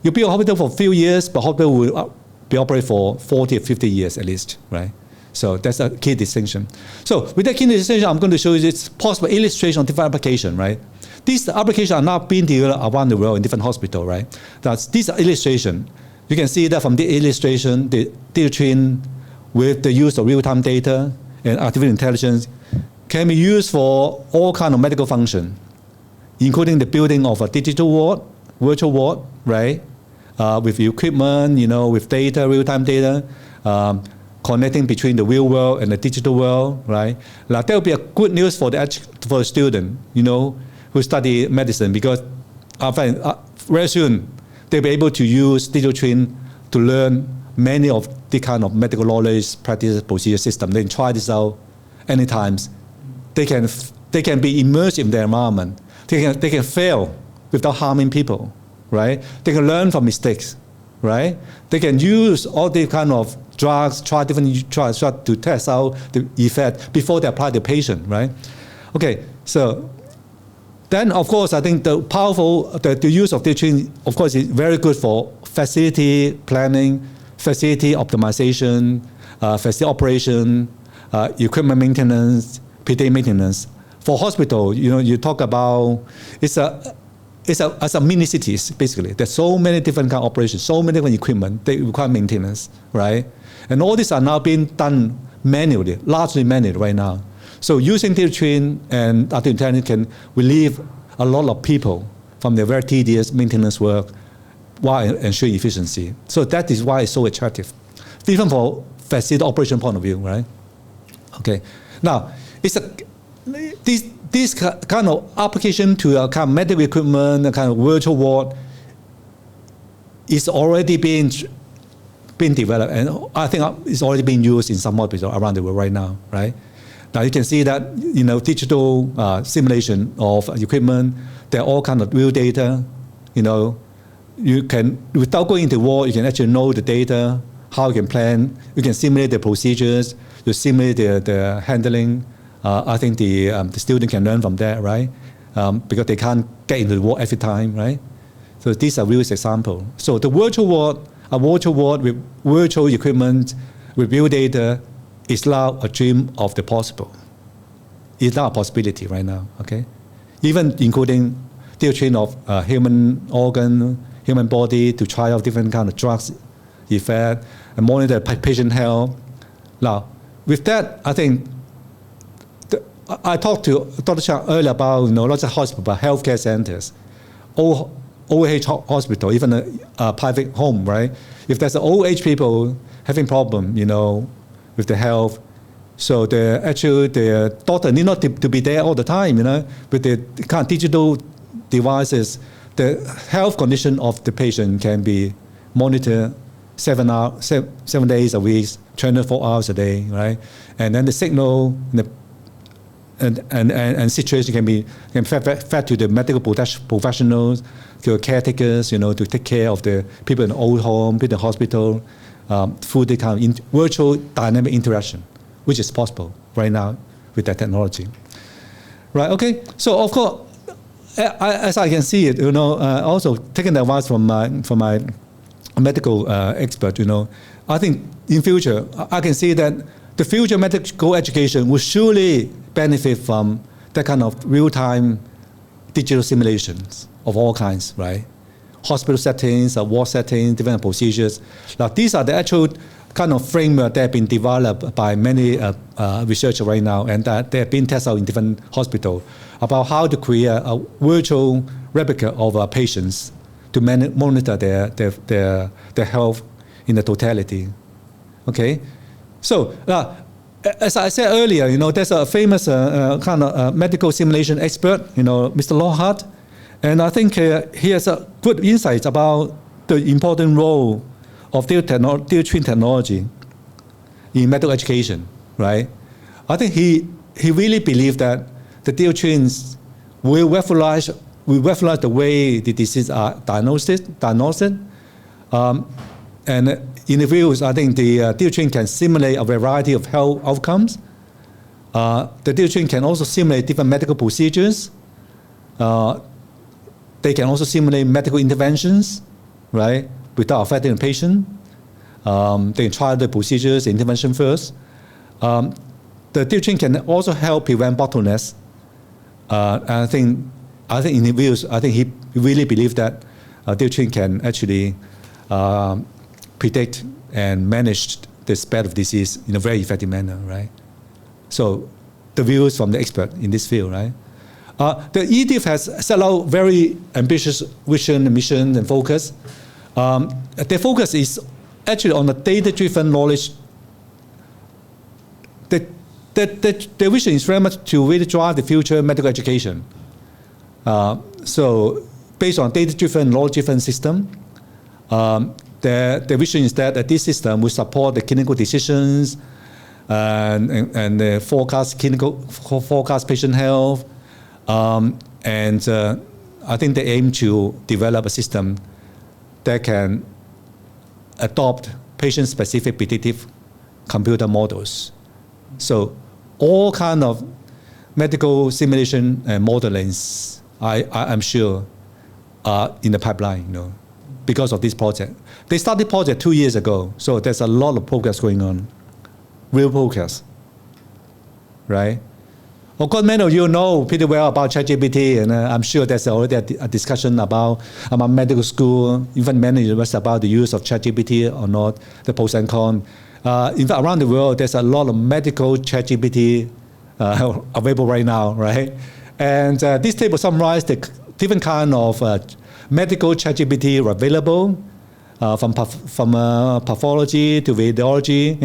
You build a hospital for a few years, but hospital will be operated for 40 or 50 years at least, right? So that's a key distinction. So with that key distinction, I'm going to show you this possible illustration of different applications, right? These applications are now being developed around the world in different hospitals, right? These are illustrations. You can see that from the illustration, the data chain with the use of real-time data and artificial intelligence can be used for all kinds of medical function, including the building of a digital ward, virtual ward, right? With equipment, with data, real-time data, connecting between the real world and the digital world, right? That will be a good news for the student, who study medicine, because very soon they'll be able to use digital twin to learn many of the kind of medical knowledge, practice, procedure system. They can try this out anytime. They can be immersed in their environment. They can fail without harming people, right? They can learn from mistakes, right? They can use all the kind of drugs, try different drugs to test out the effect before they apply to the patient, right? Okay, so then of course I think the use of data chain, of course, is very good for facility planning, facility optimization, facility operation, equipment maintenance, PD maintenance. For hospital, you talk about it's a mini cities basically. There's so many different kind of operations, so many different equipment. They require maintenance, right? And all these are now being done manually, largely manually right now. So using data chain and artificial intelligence can relieve a lot of people from their very tedious maintenance work while ensuring efficiency. So that is why it's so attractive, even for facility operation point of view, right? Okay. Now, this kind of application to a kind of medical equipment, a kind of virtual ward, is already being developed, and I think it's already being used in some hospitals around the world right now, right? Now you can see that digital simulation of equipment. There are all kinds of real data. You can, without going into war, you can actually know the data, how you can plan. You can simulate the procedures. You simulate the handling. I think the student can learn from that, right? Because they can't get into the war every time, right? So these are real examples. So the virtual ward, a virtual ward with virtual equipment, with real data, is now a dream of the possible. It's now a possibility right now, okay? Even including data chain of human organ, human body to try out different kind of drugs effect and monitor patient health. Now, with that, I think I talked to Dr. Chang earlier about not just hospital, but healthcare centers, OH hospital, even a private home, right? If there's an old age people having problem, with the health, so the doctor need not to be there all the time, with the kind of digital devices, the health condition of the patient can be monitored 7 days a week, 24 hours a day, right? And then the signal and situation can be fed to the medical professionals, to caretakers, to take care of the people in the old home, people in the hospital, through the kind of virtual dynamic interaction, which is possible right now with that technology. Right, okay, so of course, as I can see it, also taking the advice from my medical expert, I think in future, I can see that the future medical education will surely benefit from that kind of real-time digital simulations of all kinds, right? hospital settings, ward settings, different procedures. Now, these are the actual kind of framework that have been developed by many researchers right now, and that they have been tested out in different hospitals about how to create a virtual replica of patients to monitor their health in the totality. Okay, so as I said earlier, there's a famous kind of medical simulation expert, Mr. Lockhart, and I think he has a good insights about the important role of digital twin technology in medical education, right? I think he really believes that the digital twins will revolutionize the way the disease are diagnosed. And in the views, I think the digital twin can simulate a variety of health outcomes. The digital twin can also simulate different medical procedures. They can also simulate medical interventions, right, without affecting the patient. They try the procedures, the intervention first. The digital twin can also help prevent bottlenecks. And I think in his views, I think he really believes that digital twin can actually predict and manage the spread of disease in a very effective manner, right? So the views from the expert in this field, right? The EDIF has set out very ambitious vision, mission, and focus. Their focus is actually on the data-driven knowledge. Their vision is very much to really drive the future medical education. So based on data-driven, knowledge-driven system, the vision is that this system will support the clinical decisions and forecast patient health. And I think they aim to develop a system that can adopt patient-specific predictive computer models. So all kind of medical simulation and modelings, I'm sure, are in the pipeline, because of this project. They started the project 2 years ago, so there's a lot of progress going on, real progress, right? Of course, many of you know pretty well about ChatGPT, and I'm sure there's already a discussion about medical school, even many universities about the use of ChatGPT or not, the pros and cons. In fact, around the world, there's a lot of medical ChatGPT available right now, right? And this table summarizes the different kind of medical ChatGPT available, from pathology to radiology,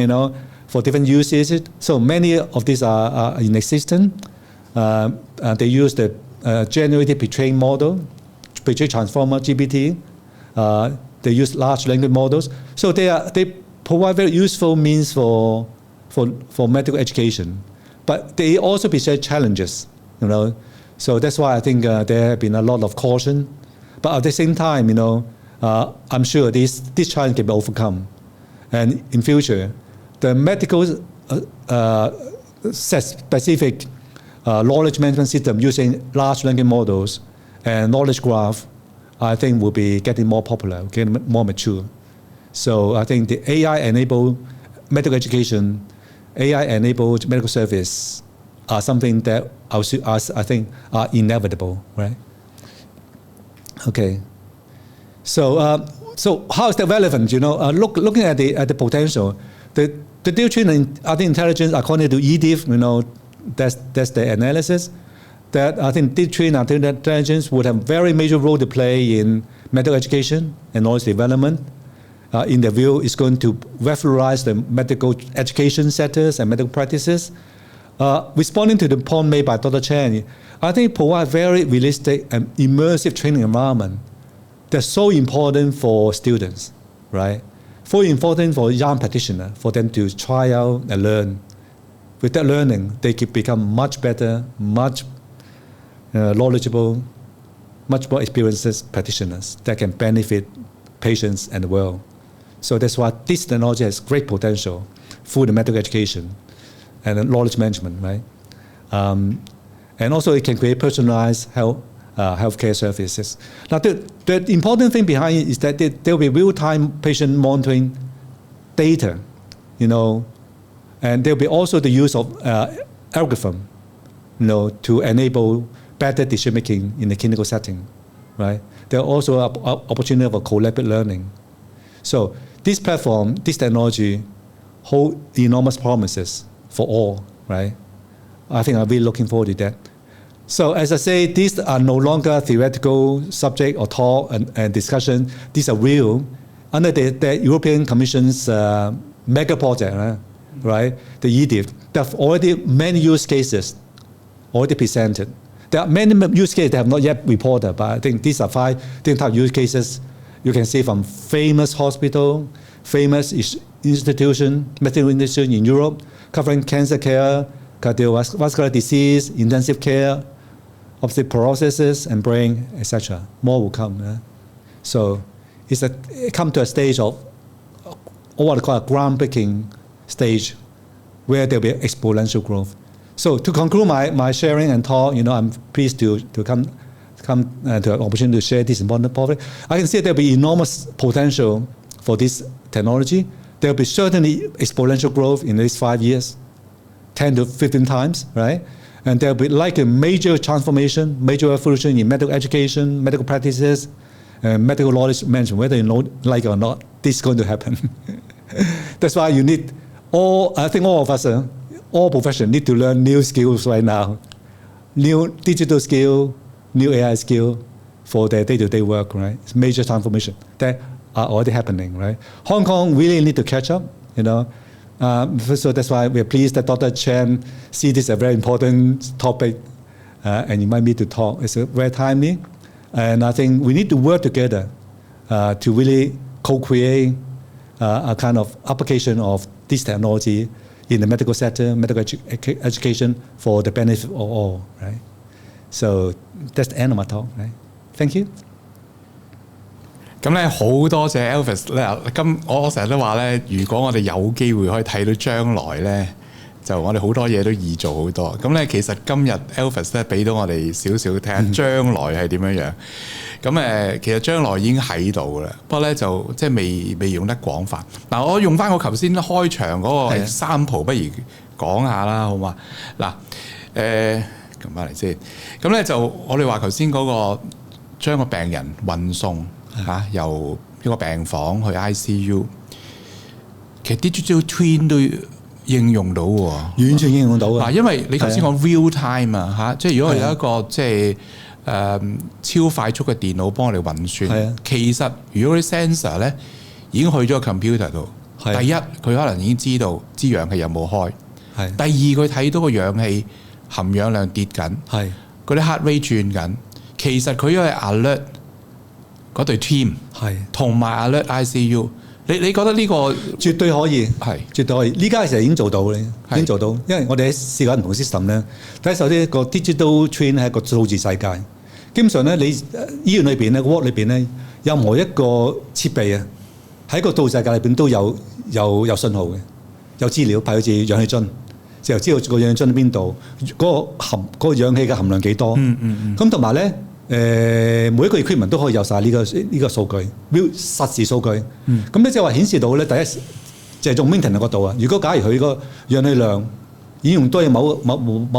for different uses. So many of these are in existence. They use the generative pre-trained model, pre-trained transformer GPT. They use large language models. So they provide very useful means for medical education. But they also present challenges, So that's why I think there have been a lot of caution. But at the same time, I'm sure this challenge can be overcome. And in future, the medical specific knowledge management system using large language models and knowledge graph, I think will be getting more popular, getting more mature. So I think the AI-enabled medical education, AI-enabled medical service are something that I think are inevitable, right? Okay. So how is that relevant? Looking at the potential, the digital twin and artificial intelligence, according to EDIF, that's the analysis, that I think digital twin and artificial intelligence would have a very major role to play in medical education and knowledge development. In their view, it's going to revolutionize the medical education sectors and medical practices. Responding to the point made by Dr. Chen, I think provide very realistic and immersive training environment that's so important for students, right? Very important for young practitioners, for them to try out and learn. With that learning, they can become much better, much knowledgeable, much more experienced practitioners that can benefit patients and the world. So that's why this technology has great potential for the medical education and knowledge management, right? And also it can create personalized healthcare services. Now, the important thing behind it is that there will be real-time patient monitoring data, and there will be also the use of algorithm, to enable better decision-making in the clinical setting, right? there are also opportunity for collaborative learning. So this platform, this technology, hold enormous promises for all, right? I think I'm really looking forward to that. So as I say, these are no longer theoretical subject or talk and discussion. These are real. Under the European Commission's mega project, right? The EDIF, there are already many use cases already presented. There are many use cases that have not yet reported, but I think these are 5 different types of use cases. You can see from famous hospital, famous institution, medical institution in Europe, covering cancer care, cardiovascular disease, intensive care, osteoporosis and brain, etc. More will come. So it come to a stage of what I call a groundbreaking stage where there will be exponential growth. So to conclude my sharing and talk, I'm pleased to come to an opportunity to share this important topic. I can see there will be enormous potential for this technology. There will be certainly exponential growth in the next 5 years, 10 to 15 times, right? And there will be like a major transformation, major evolution in medical education, medical practices, medical knowledge management, whether you like it or not, this is going to happen. That's why you need I think all of us, all professionals need to learn new skills right now, new digital skill, new AI skill for their day-to-day work, right? It's major transformation that are already happening, right? Hong Kong really need to catch up, so that's why we're pleased that Dr. Chen see this as a very important topic and invite me to talk. It's very timely, and I think we need to work together to really co-create a kind of application of this technology in the medical sector, medical education for the benefit of all, right? So that's the end of my talk, right? Thank you. 咁咧好多謝 Elvis 咧，我成日都話咧，如果我哋有機會可以睇到將來咧，就我哋好多嘢都易做好多。咁咧其實今日 Elvis 咧俾到我哋少少睇下將來係點樣樣。咁其實將來已經喺度啦，不過咧就即係未用得廣泛。嗱，我用翻我頭先開場嗰個example，不如講下啦，好嘛？嗱，撳翻嚟先。咁咧就我哋話頭先嗰個將個病人運送由一個病房去 ICU， 其實 digital twin 都應用到喎，完全應用到嘅。因為你頭先講 real time 即係如果有一個即係超快速嘅電腦幫我哋運算，其實如果啲 sensor 咧已經去咗個 computer 度，第一佢可能已經知道支氧氣有冇開，第二佢睇到個氧氣含氧量跌緊，嗰啲 heart rate 轉緊，其實佢因為 alert 嗰隊 team 同埋 alert ICU， 你覺得呢個絕對可以，絕對可以。呢家其實已經做到嘅，已經做到，因為我哋喺試過唔同 system 咧。第一首先個 digital twin 係一個數字世界，基本上咧你醫院裏邊咧 ward 裏邊咧，任何一個設備喺個數字世界裏邊都有信號嘅，有資料，譬如好似氧氣樽，就知道個氧氣樽喺邊度，嗰個氧氣嘅含量幾多。咁同埋咧。每一個 equipment 都可以有晒呢個數據，實時數據。咁咧即係話顯示到咧，第一就係用 maintenance 嘅角度啊。如果假如佢個氧氣量已經用多喺某個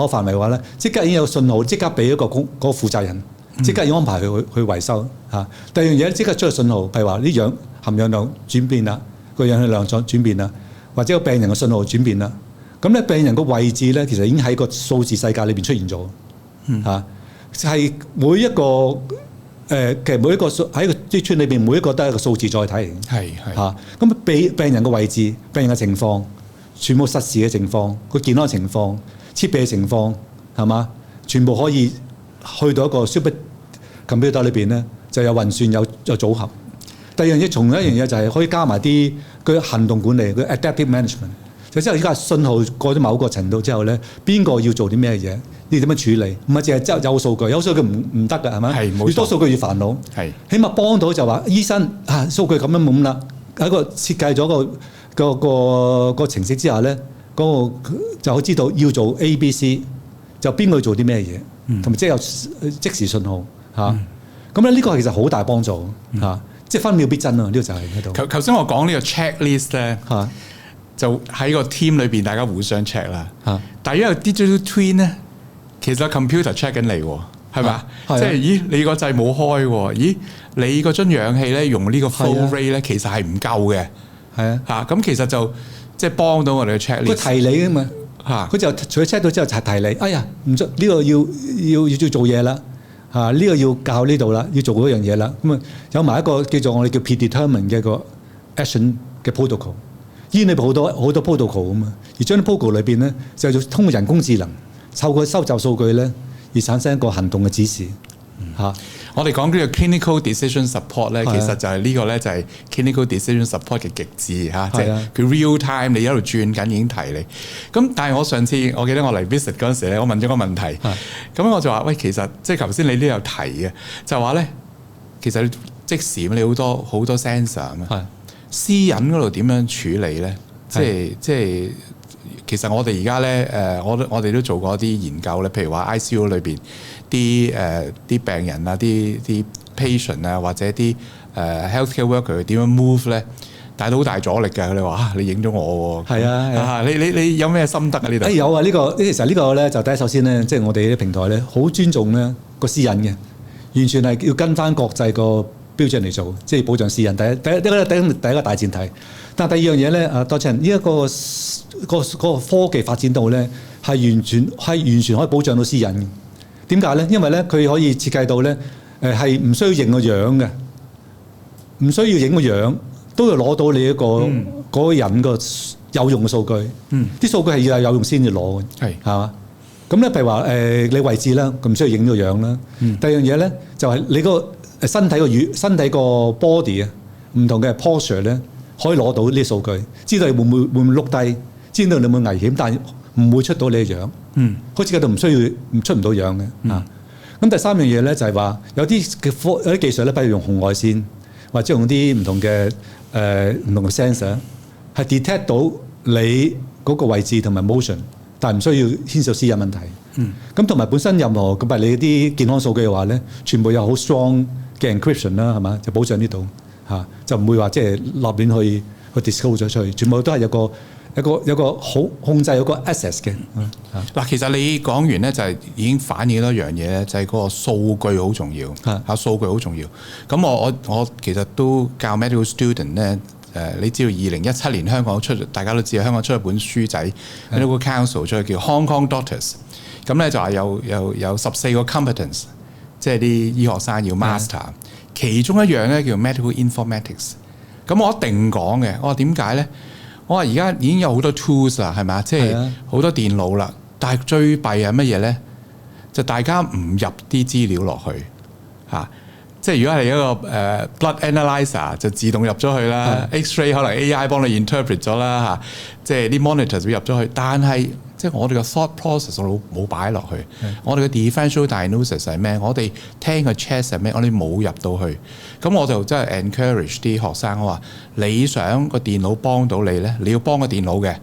範圍嘅話咧，即刻已經有信號，即刻俾一個嗰個負責人，即刻要安排佢去維修嚇。第二樣嘢即刻出個信號，譬如話啲含氧量轉變啦，個氧氣量轉變啦，或者個病人嘅信號轉變啦。咁咧病人個位置咧，其實已經喺個數字世界裏邊出現咗嚇。係每一個其實每一個喺個啲村裏邊，每一個都係一個數字載體嚟嘅。嚇，咁病人嘅位置、病人嘅情況，全部實時嘅情況，個健康嘅情況、設備嘅情況，係嘛？全部可以去到一個 super computer 裏邊咧，就有運算有組合。第二樣嘢，仲有一樣嘢就係可以加埋啲佢行動管理，佢 adaptive management。就之後依家信號過咗某個程度之後咧，邊個要做啲咩嘢？你點樣處理？唔係淨係有數據，有數據唔得㗎，係咪？越多數據越煩惱。起碼幫到就話醫生數據咁樣冇咁啦，喺個設計咗個程式之下咧，嗰個就可以知道要做 A、B、C， 就邊個要做啲咩嘢，同埋即係有即時信號嚇。咁咧呢個其實好大幫助嚇，即係分秒必爭啊！呢個就係喺度。頭先我講呢個 checklist 咧嚇，就喺個 team 裏邊大家互相 check 啦。但係因為 digital twin 咧。其實 computer check 緊你喎，係咪？即係咦，你個掣冇開喎？咦，你個樽氧氣咧用呢個 flow rate 咧，其實係唔夠嘅。係啊，嚇咁其實就即係幫到我哋嘅 check list。佢提你㗎嘛嚇，佢就除咗 check 到之後就提你，哎呀唔做呢個要做嘢啦嚇，呢個要教呢度啦，要做嗰樣嘢啦。咁啊有埋一個叫做我哋叫 predetermined 嘅一個 action 嘅 protocol。醫裏邊好多 protocol 啊嘛，而將啲 protocol 裏邊咧就要通過人工智能透過收集數據咧而產生一個行動嘅指示嚇。我哋講呢個 clinical decision support 咧，其實就係呢個咧就係 clinical decision support 嘅極致嚇，即係佢 real time 你一路轉緊已經提你。咁但係我上次我記得我嚟 visit 嗰陣時咧，我問咗個問題，咁我就話喂，其實即係頭先你都有提嘅，就話咧其實即時你好多 sensor 啊嘛。私隱嗰度點樣處理咧？即係其實我哋而家咧我哋都做過一啲研究咧，譬如話 ICU 裏邊啲病人啊、啲 patient 啊，或者啲healthcare worker 點樣 move 咧，但係都好大阻力㗎。你話你影咗我喎，係啊，你有咩心得啊？呢度有啊，其實呢個咧就第一首先咧，即係我哋啲平台咧好尊重咧個私隱嘅，完全係要跟翻國際個標準嚟做，即係保障私隱。第一個大前提。但係第二樣嘢咧，多謝呢一個科技發展到咧係完全可以保障到私隱嘅。點解咧？因為咧佢可以設計到咧係唔需要影個樣嘅，唔需要影個樣都要攞到你一個嗰個人個有用嘅數據。啲數據係要有用先至攞嘅，係嘛？咁咧譬如話你位置啦，咁唔需要影個樣啦。第二樣嘢咧就係你個身體個 body 啊，唔同嘅 posture 咧，可以攞到呢啲數據，知道你會唔會碌低，知道你有冇危險，但係唔會出到你嘅樣。好似嗰度唔出唔到樣嘅。咁第三樣嘢咧就係話有啲技術咧，譬如用紅外線或者用啲唔同嘅sensor，係 detect 到你嗰個位置同埋 motion，但係唔需要牽涉私隱問題。咁同埋本身任何咁你啲健康數據嘅話咧，全部有好 strong 嘅 encryption 啦，係嘛？就保障呢度嚇，就唔會話即係立亂去 disclose 咗出去，全部都係有個好控制有個 access 嘅。嗱，其實你講完咧就係已經反映咗一樣嘢咧，就係嗰個數據好重要嚇，數據好重要。咁我其實都教 medical student 咧。你知道2017年香港大家都知道香港出咗本書仔 ，Medical Council 出去叫 Hong Kong Doctors， 咁咧就話有14個 competence， 即係啲醫學生要 master， 其中一樣咧叫 Medical Informatics。咁我一定講嘅，我話點解咧？我話而家已經有好多 tools 啦，係咪？即係好多電腦啦，但係最弊係乜嘢咧？就大家唔入啲資料落去嚇。即係如果係一個blood analyzer 就自動入咗去啦 ，X-ray 可能 AI 幫你 interpret 咗啦嚇，即係啲 monitors 會入咗去，但係即係我哋嘅 thought process 冇擺落去，我哋嘅 differential diagnosis 係咩？我哋聽嘅 chest 係咩？我哋冇入到去，咁我就真係 encourage 啲學生，我話你想個電腦幫到你咧，你要幫個電腦嘅，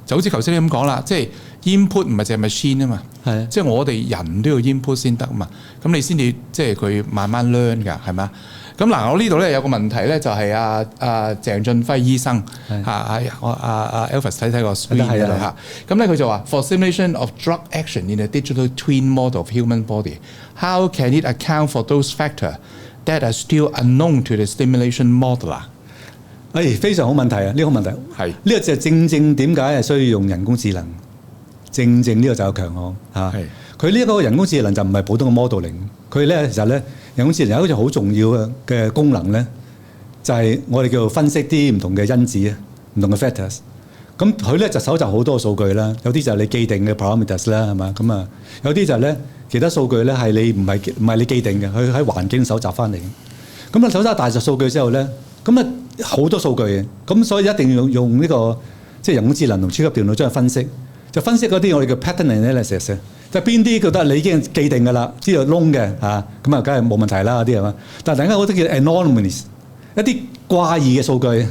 就好似頭先你咁講啦，即係 input 唔係淨係 machine 啊嘛，即係我哋人都要 input 先得啊嘛，咁你先至即係佢慢慢 learn 㗎，係咪？咁嗱，我呢度咧有個問題咧，就係鄭俊輝醫生我Elvis 睇個 screen 嗰度嚇，咁咧佢就話 For simulation of drug action in a digital twin model of human body, how can it account for those factors that are still unknown to the simulation modeler？非常好問題啊！呢個問題係呢個就正點解係需要用人工智能，正呢個就有強項嚇。佢呢一個人工智能就唔係普通嘅 modeling，佢咧其實咧人工智能有一個好重要嘅功能咧，就係我哋叫做分析啲唔同嘅因子啊，唔同嘅 factors。咁佢咧就搜集好多數據啦，有啲就係你既定嘅 parameters 啦，係嘛？咁啊，有啲就係咧其他數據咧係你唔係你既定嘅，佢喺環境搜集翻嚟。咁啊，搜集大數據之後咧，咁啊好多數據嘅，咁所以一定要用呢個即係人工智能同超級電腦將佢分析，就分析嗰啲我哋叫 pattern analysis， 就邊啲覺得你已經既定㗎啦，知道窿嘅嚇，咁啊梗係冇問題啦嗰啲係嘛？但係大家嗰啲叫 anomalous， 一啲怪異嘅數據，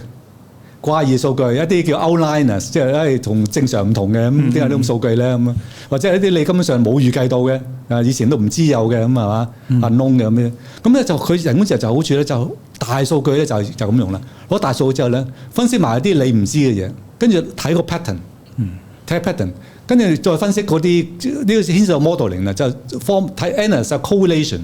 一啲叫 outliers， 即係同正常唔同嘅，咁點解呢種數據咧咁啊？或者係一啲你根本上冇預計到嘅，以前都唔知有嘅咁係嘛？unknown 嘅咁樣，咁咧就佢人工智能就好處咧，就大數據咧就咁用啦。攞大數據之後咧，分析埋一啲你唔知嘅嘢，跟住睇個 pattern，睇 pattern， 跟住再分析嗰啲呢個牽涉到 modeling 啦，就 睇 analyse correlation，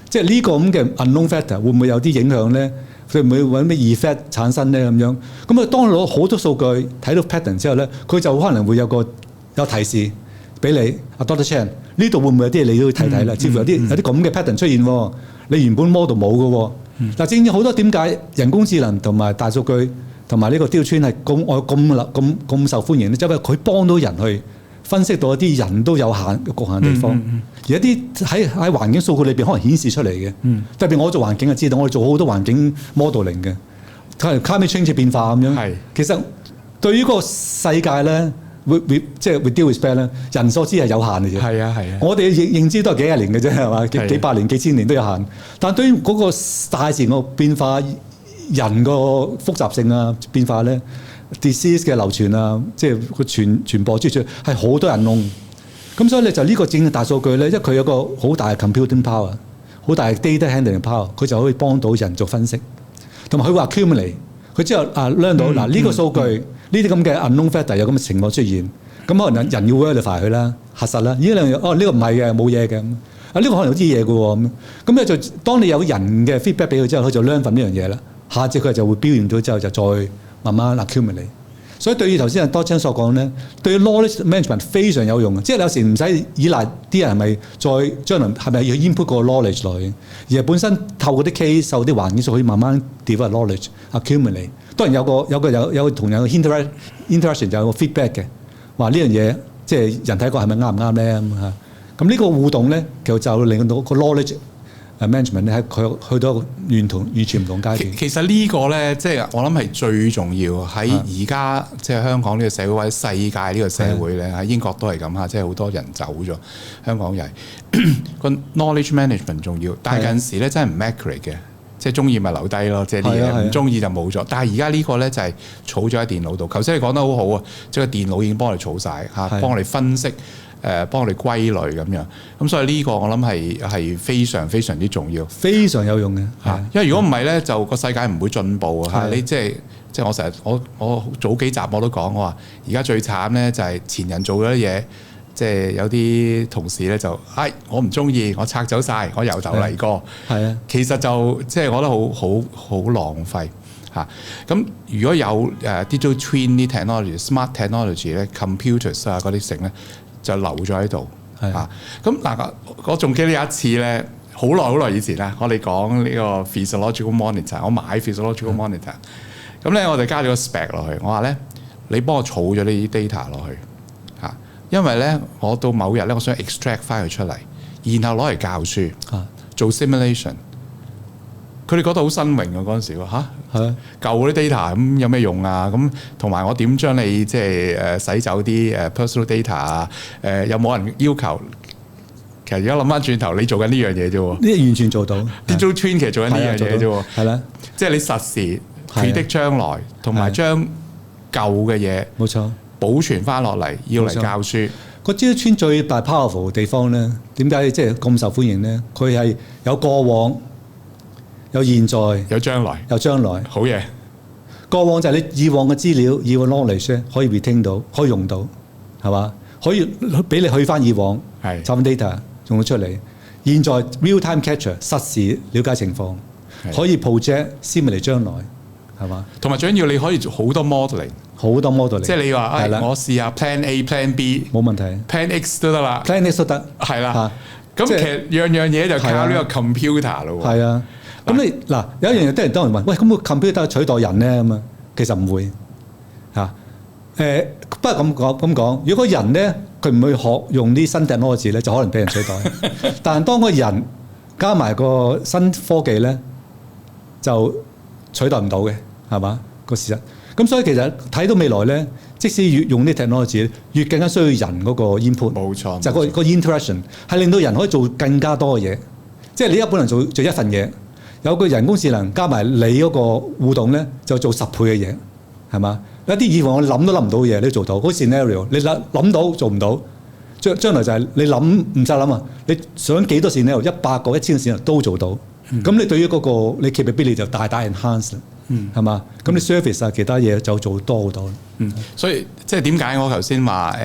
即係呢個咁嘅 unknown factor 會唔會有啲影響咧？佢會唔會揾咩 effect 產生咧咁樣？咁啊，當攞好多數據睇到 pattern 之後咧，佢就可能會有提示俾你Dr. Chan， 呢度會唔會有啲嘢你都要睇睇啦？似乎有啲咁嘅 pattern 出現喎，你原本 model 冇嘅喎。嗱，正正好多點解人工智能同埋大數據同埋呢個 Digital Twin 係咁受歡迎咧？就係因為佢幫到人去分析到一啲人都有限局限地方，而一啲喺環境數據裏邊可能顯示出嚟嘅。特別我做環境就知道，我哋做好多環境 modeling 嘅，climate change 變化咁樣。其實對於個世界咧，即係 with due respect 咧，人所知係有限嘅啫。係啊。我哋認知都係幾廿年嘅啫，係嘛？幾百年、幾千年都有限。但對於嗰個大自然個變化，人個複雜性啊變化咧 ，disease 嘅流傳啊，即係個傳播之處係好多人弄。咁所以咧就呢個正嘅大數據咧，因為佢有個好大嘅 computing power， 好大嘅 data handling power， 佢就可以幫到人做分析，同埋佢會 accumulate， 佢之後learn 到嗱呢個數據。呢啲咁嘅 unknown factor 有咁嘅情況出現，咁可能人要 verify 佢啦，核實啦。呢兩樣呢個唔係嘅，冇嘢嘅。呢個可能有啲嘢嘅喎咁咧就當你有人嘅 feedback 俾佢之後，佢就 learn 份呢樣嘢啦。下次佢就會表現到之後就再慢慢 accumulate。所以對於頭先多昌所講咧，對於 knowledge management 非常有用嘅，即係有時唔使依賴啲人係咪再將來係咪要 input 個 knowledge 落去，而係本身透過啲 case 受啲環境素可以慢慢 develop knowledge accumulate。當然有個同人嘅 interaction 就有個 feedback 嘅，話呢樣嘢即係人睇過係咪啱唔啱咧咁嚇。咁呢個互動咧，其實就令到個 knowledge management 咧，佢去到完全唔同階段。其實呢個咧，即係我諗係最重要喺而家即係香港呢個社會或者世界呢個社會咧，喺英國都係咁嚇，即係好多人走咗，香港又係個 knowledge management 重要，但係近時咧真係唔 accurate 嘅。即係中意咪留低咯，即係啲嘢唔中意就冇咗。但係而家呢個咧就係儲咗喺電腦度。頭先你講得好好啊，即係個電腦已經幫你儲晒，嚇，幫你分析，幫你歸類咁樣。咁所以呢個我諗係非常非常之重要，非常有用嘅嚇。因為如果唔係咧，就個世界唔會進步啊。你即係我成日我早幾集我都講，我話而家最慘咧就係前人做咗啲嘢。即係有啲同事咧就，我唔中意，我拆走晒，我由頭嚟過。係啊，其實就即係我覺得好浪費嚇。咁如果有digital twin 啲 technology、smart technology 咧、computers 啊嗰啲成咧，就留咗喺度嚇。咁嗱，我仲記得有一次咧，好耐以前啦，我哋講呢個 physiological monitor， 我買 physiological monitor， 咁咧我哋加咗個 spec 落去，我話咧你幫我儲咗呢啲 data 落去。因為咧，我到某日咧，我想 extract 翻佢出嚟，然後攞嚟教書，做 simulation。佢哋覺得好新穎啊！嗰陣時喎嚇，舊啲 data 咁有咩用啊？咁同埋我點將你即係洗走啲personal data 啊？有冇人要求？其實而家諗翻轉頭，你做緊呢樣嘢啫喎，呢完全做到。Digital Twin 其實做緊呢樣嘢啫喎，係啦，即係你實時 predict 將來，同埋將舊嘅嘢冇錯。保存翻落嚟，要嚟教書。個 Digital Twin 最大 powerful 嘅地方咧，點解即係咁受歡迎咧？佢係有過往、有現在、有將來、有將來。好嘢。過往就係你以往嘅資料、以往 knowledge 咧，可以 retain 到，可以用到，係嘛？可以俾你去翻以往，抄翻 data 用到出嚟。現在 real time capture 實時了解情況，可以 project simulate 將來，係嘛？同埋最緊要你可以做好多 modeling。好多 modeling， 即係你話，我試下 plan A、plan B， 冇問題 ，plan X 都得啦 ，plan X 都得，係啦。咁其實樣嘢就靠呢個 computer 咯喎。係啊，咁你嗱有一樣嘢，啲人當然問，喂，咁個 computer 取代人咧咁啊？其實唔會嚇。不過咁講，如果個人咧佢唔去學用啲新 technology 咧，就可能俾人取代。但係當個人加埋個新科技咧，就取代唔到嘅，係嘛個事實。咁所以其實睇到未來咧，即使越用啲 technology， 越更加需要人嗰個 input。冇錯，就係個 interaction 係令到人可以做更加多嘅嘢。即係你一般人做一份嘢，有個人工智能加埋你嗰個互動咧，就做10倍嘅嘢，係嘛？有啲以往我諗都諗唔到嘅嘢，你都做到。好 scenario， 你諗到做唔到，將來就係你諗唔使諗啊！你想幾多 scenario，100個、1000個 scenario 都做到。咁你對於嗰個你 capability 就大大 enhance 啦。係嘛？咁你 service 啊，其他嘢就做多好多。所以即係點解我頭先話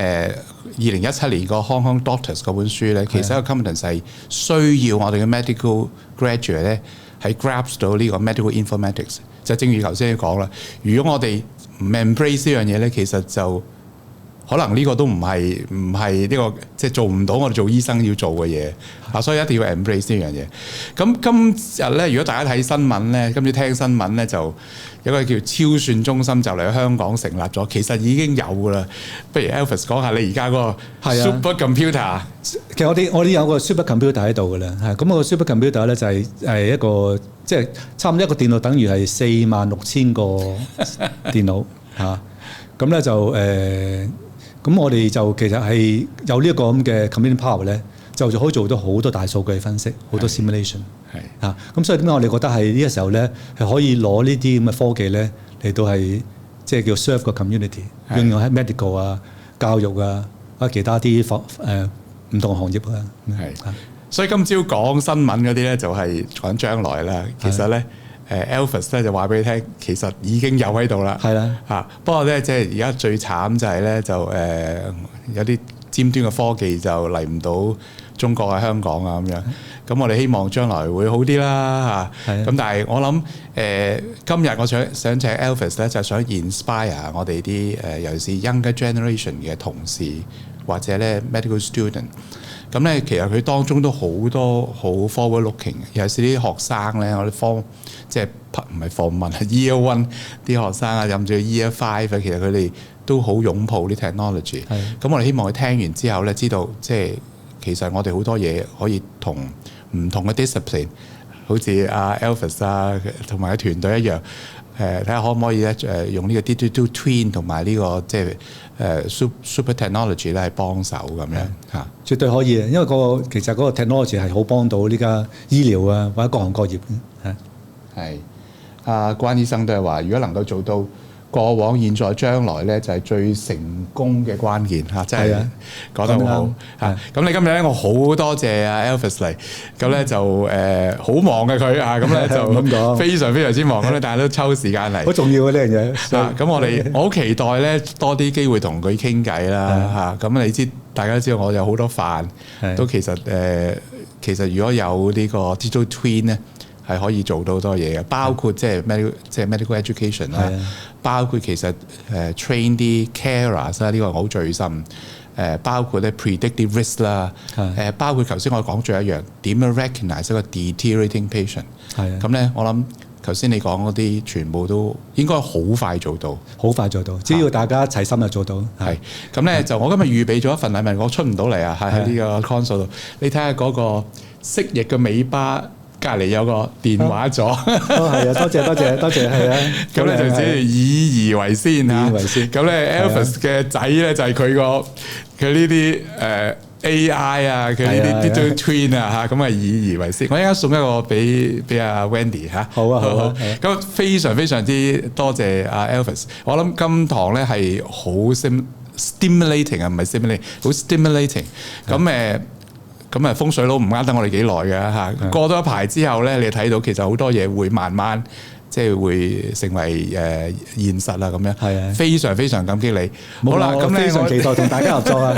2017年個 Hong Kong Doctors 嗰本書咧，其實個 competence 係需要我哋嘅 medical graduate 咧係 grasp 到呢個 medical informatics。就正如頭先你講啦，如果我哋唔 embrace 呢樣嘢咧，其實就可能呢個都唔係呢個即係做唔到我哋做醫生要做嘅嘢啊，所以一定要 embrace 呢樣嘢。咁今日咧，如果大家睇新聞咧，今次聽新聞咧，就有個叫超算中心就嚟香港成立咗，其實已經有㗎啦。不如 Elvis 講下你而家嗰個 super computer。其實我哋有個 super computer 喺度㗎啦，係咁個 super computer 咧就係一個即係差唔多一個電腦等於係46,000個電腦嚇，咁咧就咁我哋就其實係有呢一個咁嘅 computing power 咧，就可以做到好多大數據分析，好多 simulation 係嚇。咁所以點解我哋覺得係呢個時候咧係可以攞呢啲咁嘅科技咧嚟到係即係叫 serve 個 community， 應用喺 medical 啊、教育啊或者其他啲唔同行業啊。係，所以今朝講新聞嗰啲咧就係講將來啦。其實咧Elvis 咧就話俾你聽，其實已經有喺度啦。係啦嚇，不過咧即係而家最慘就係咧就有啲尖端嘅科技就嚟唔到中國啊、香港啊咁樣。咁我哋希望將來會好啲啦嚇。咁但係我諗今日我想請 Elvis 咧就想 inspire 我哋啲尤其是 younger generation 嘅同事或者咧 medical student。咁咧，其實佢當中都好多好 forward looking 嘅，尤其是啲學生咧，我哋即係唔係 form one year one 啲學生啊，甚至 year five 其實佢哋都好擁抱啲 technology。咁我哋希望佢聽完之後咧，知道即係其實我哋好多嘢可以同唔同嘅 discipline， 好似阿 Elvis 啊同埋個團隊一樣，睇下可唔可以咧用呢個 digital twin 同埋呢個即係super technology 咧係幫手咁樣嚇。絕對可以嘅，因為其實嗰個 technology 係好幫到呢家醫療啊或者各行各業係關醫生都係話，如果能夠做到過往、現在、將來咧，就係最成功嘅關鍵嚇，真係講得好好嚇。咁你今日咧，我好多謝阿 Elvis 嚟，咁咧就好忙嘅佢啊，咁咧就非常非常之忙，咁咧但係都抽時間嚟，好重要嘅呢樣嘢。咁我好期待咧多啲機會同佢傾偈啦嚇。咁你知大家知道我有好多飯，都其實如果有呢個 digital twin 咧。係可以做到好多嘢嘅，包括即係 medical education 啦，包括其實train 啲 carers 啦，呢個我好最深。包括咧 predictive risk 啦，包括頭先我講咗一樣點樣 recognize 一個 deteriorating patient。咁咧，我諗頭先你講嗰啲全部都應該好快做到，好快做到，只要大家一齊心就做到。係咁咧，就我今日預備咗一份禮物，我出唔到嚟啊，喺呢個 console 度。你睇下嗰個蜥蜴嘅尾巴。隔離有個電話座，係啊，多謝，係啊。咁咧就只以為先嚇，咁咧 Elvis 嘅仔咧就係佢呢啲AI 啊，佢呢啲 digital twin 啊嚇，咁啊以為先。我一陣送一個俾阿 Wendy 嚇。好啊。咁非常非常之多謝阿 Elvis。我諗今堂咧係好 stimulating 啊，唔係 stimulating，好 stimulating。咁風水佬唔啱得我哋幾耐嘅嚇，過咗一排之後咧，你睇到其實好多嘢會慢慢即係會成為現實啦咁樣。係啊，非常非常感激你。好啦，咁咧非常期待同大家合作啊。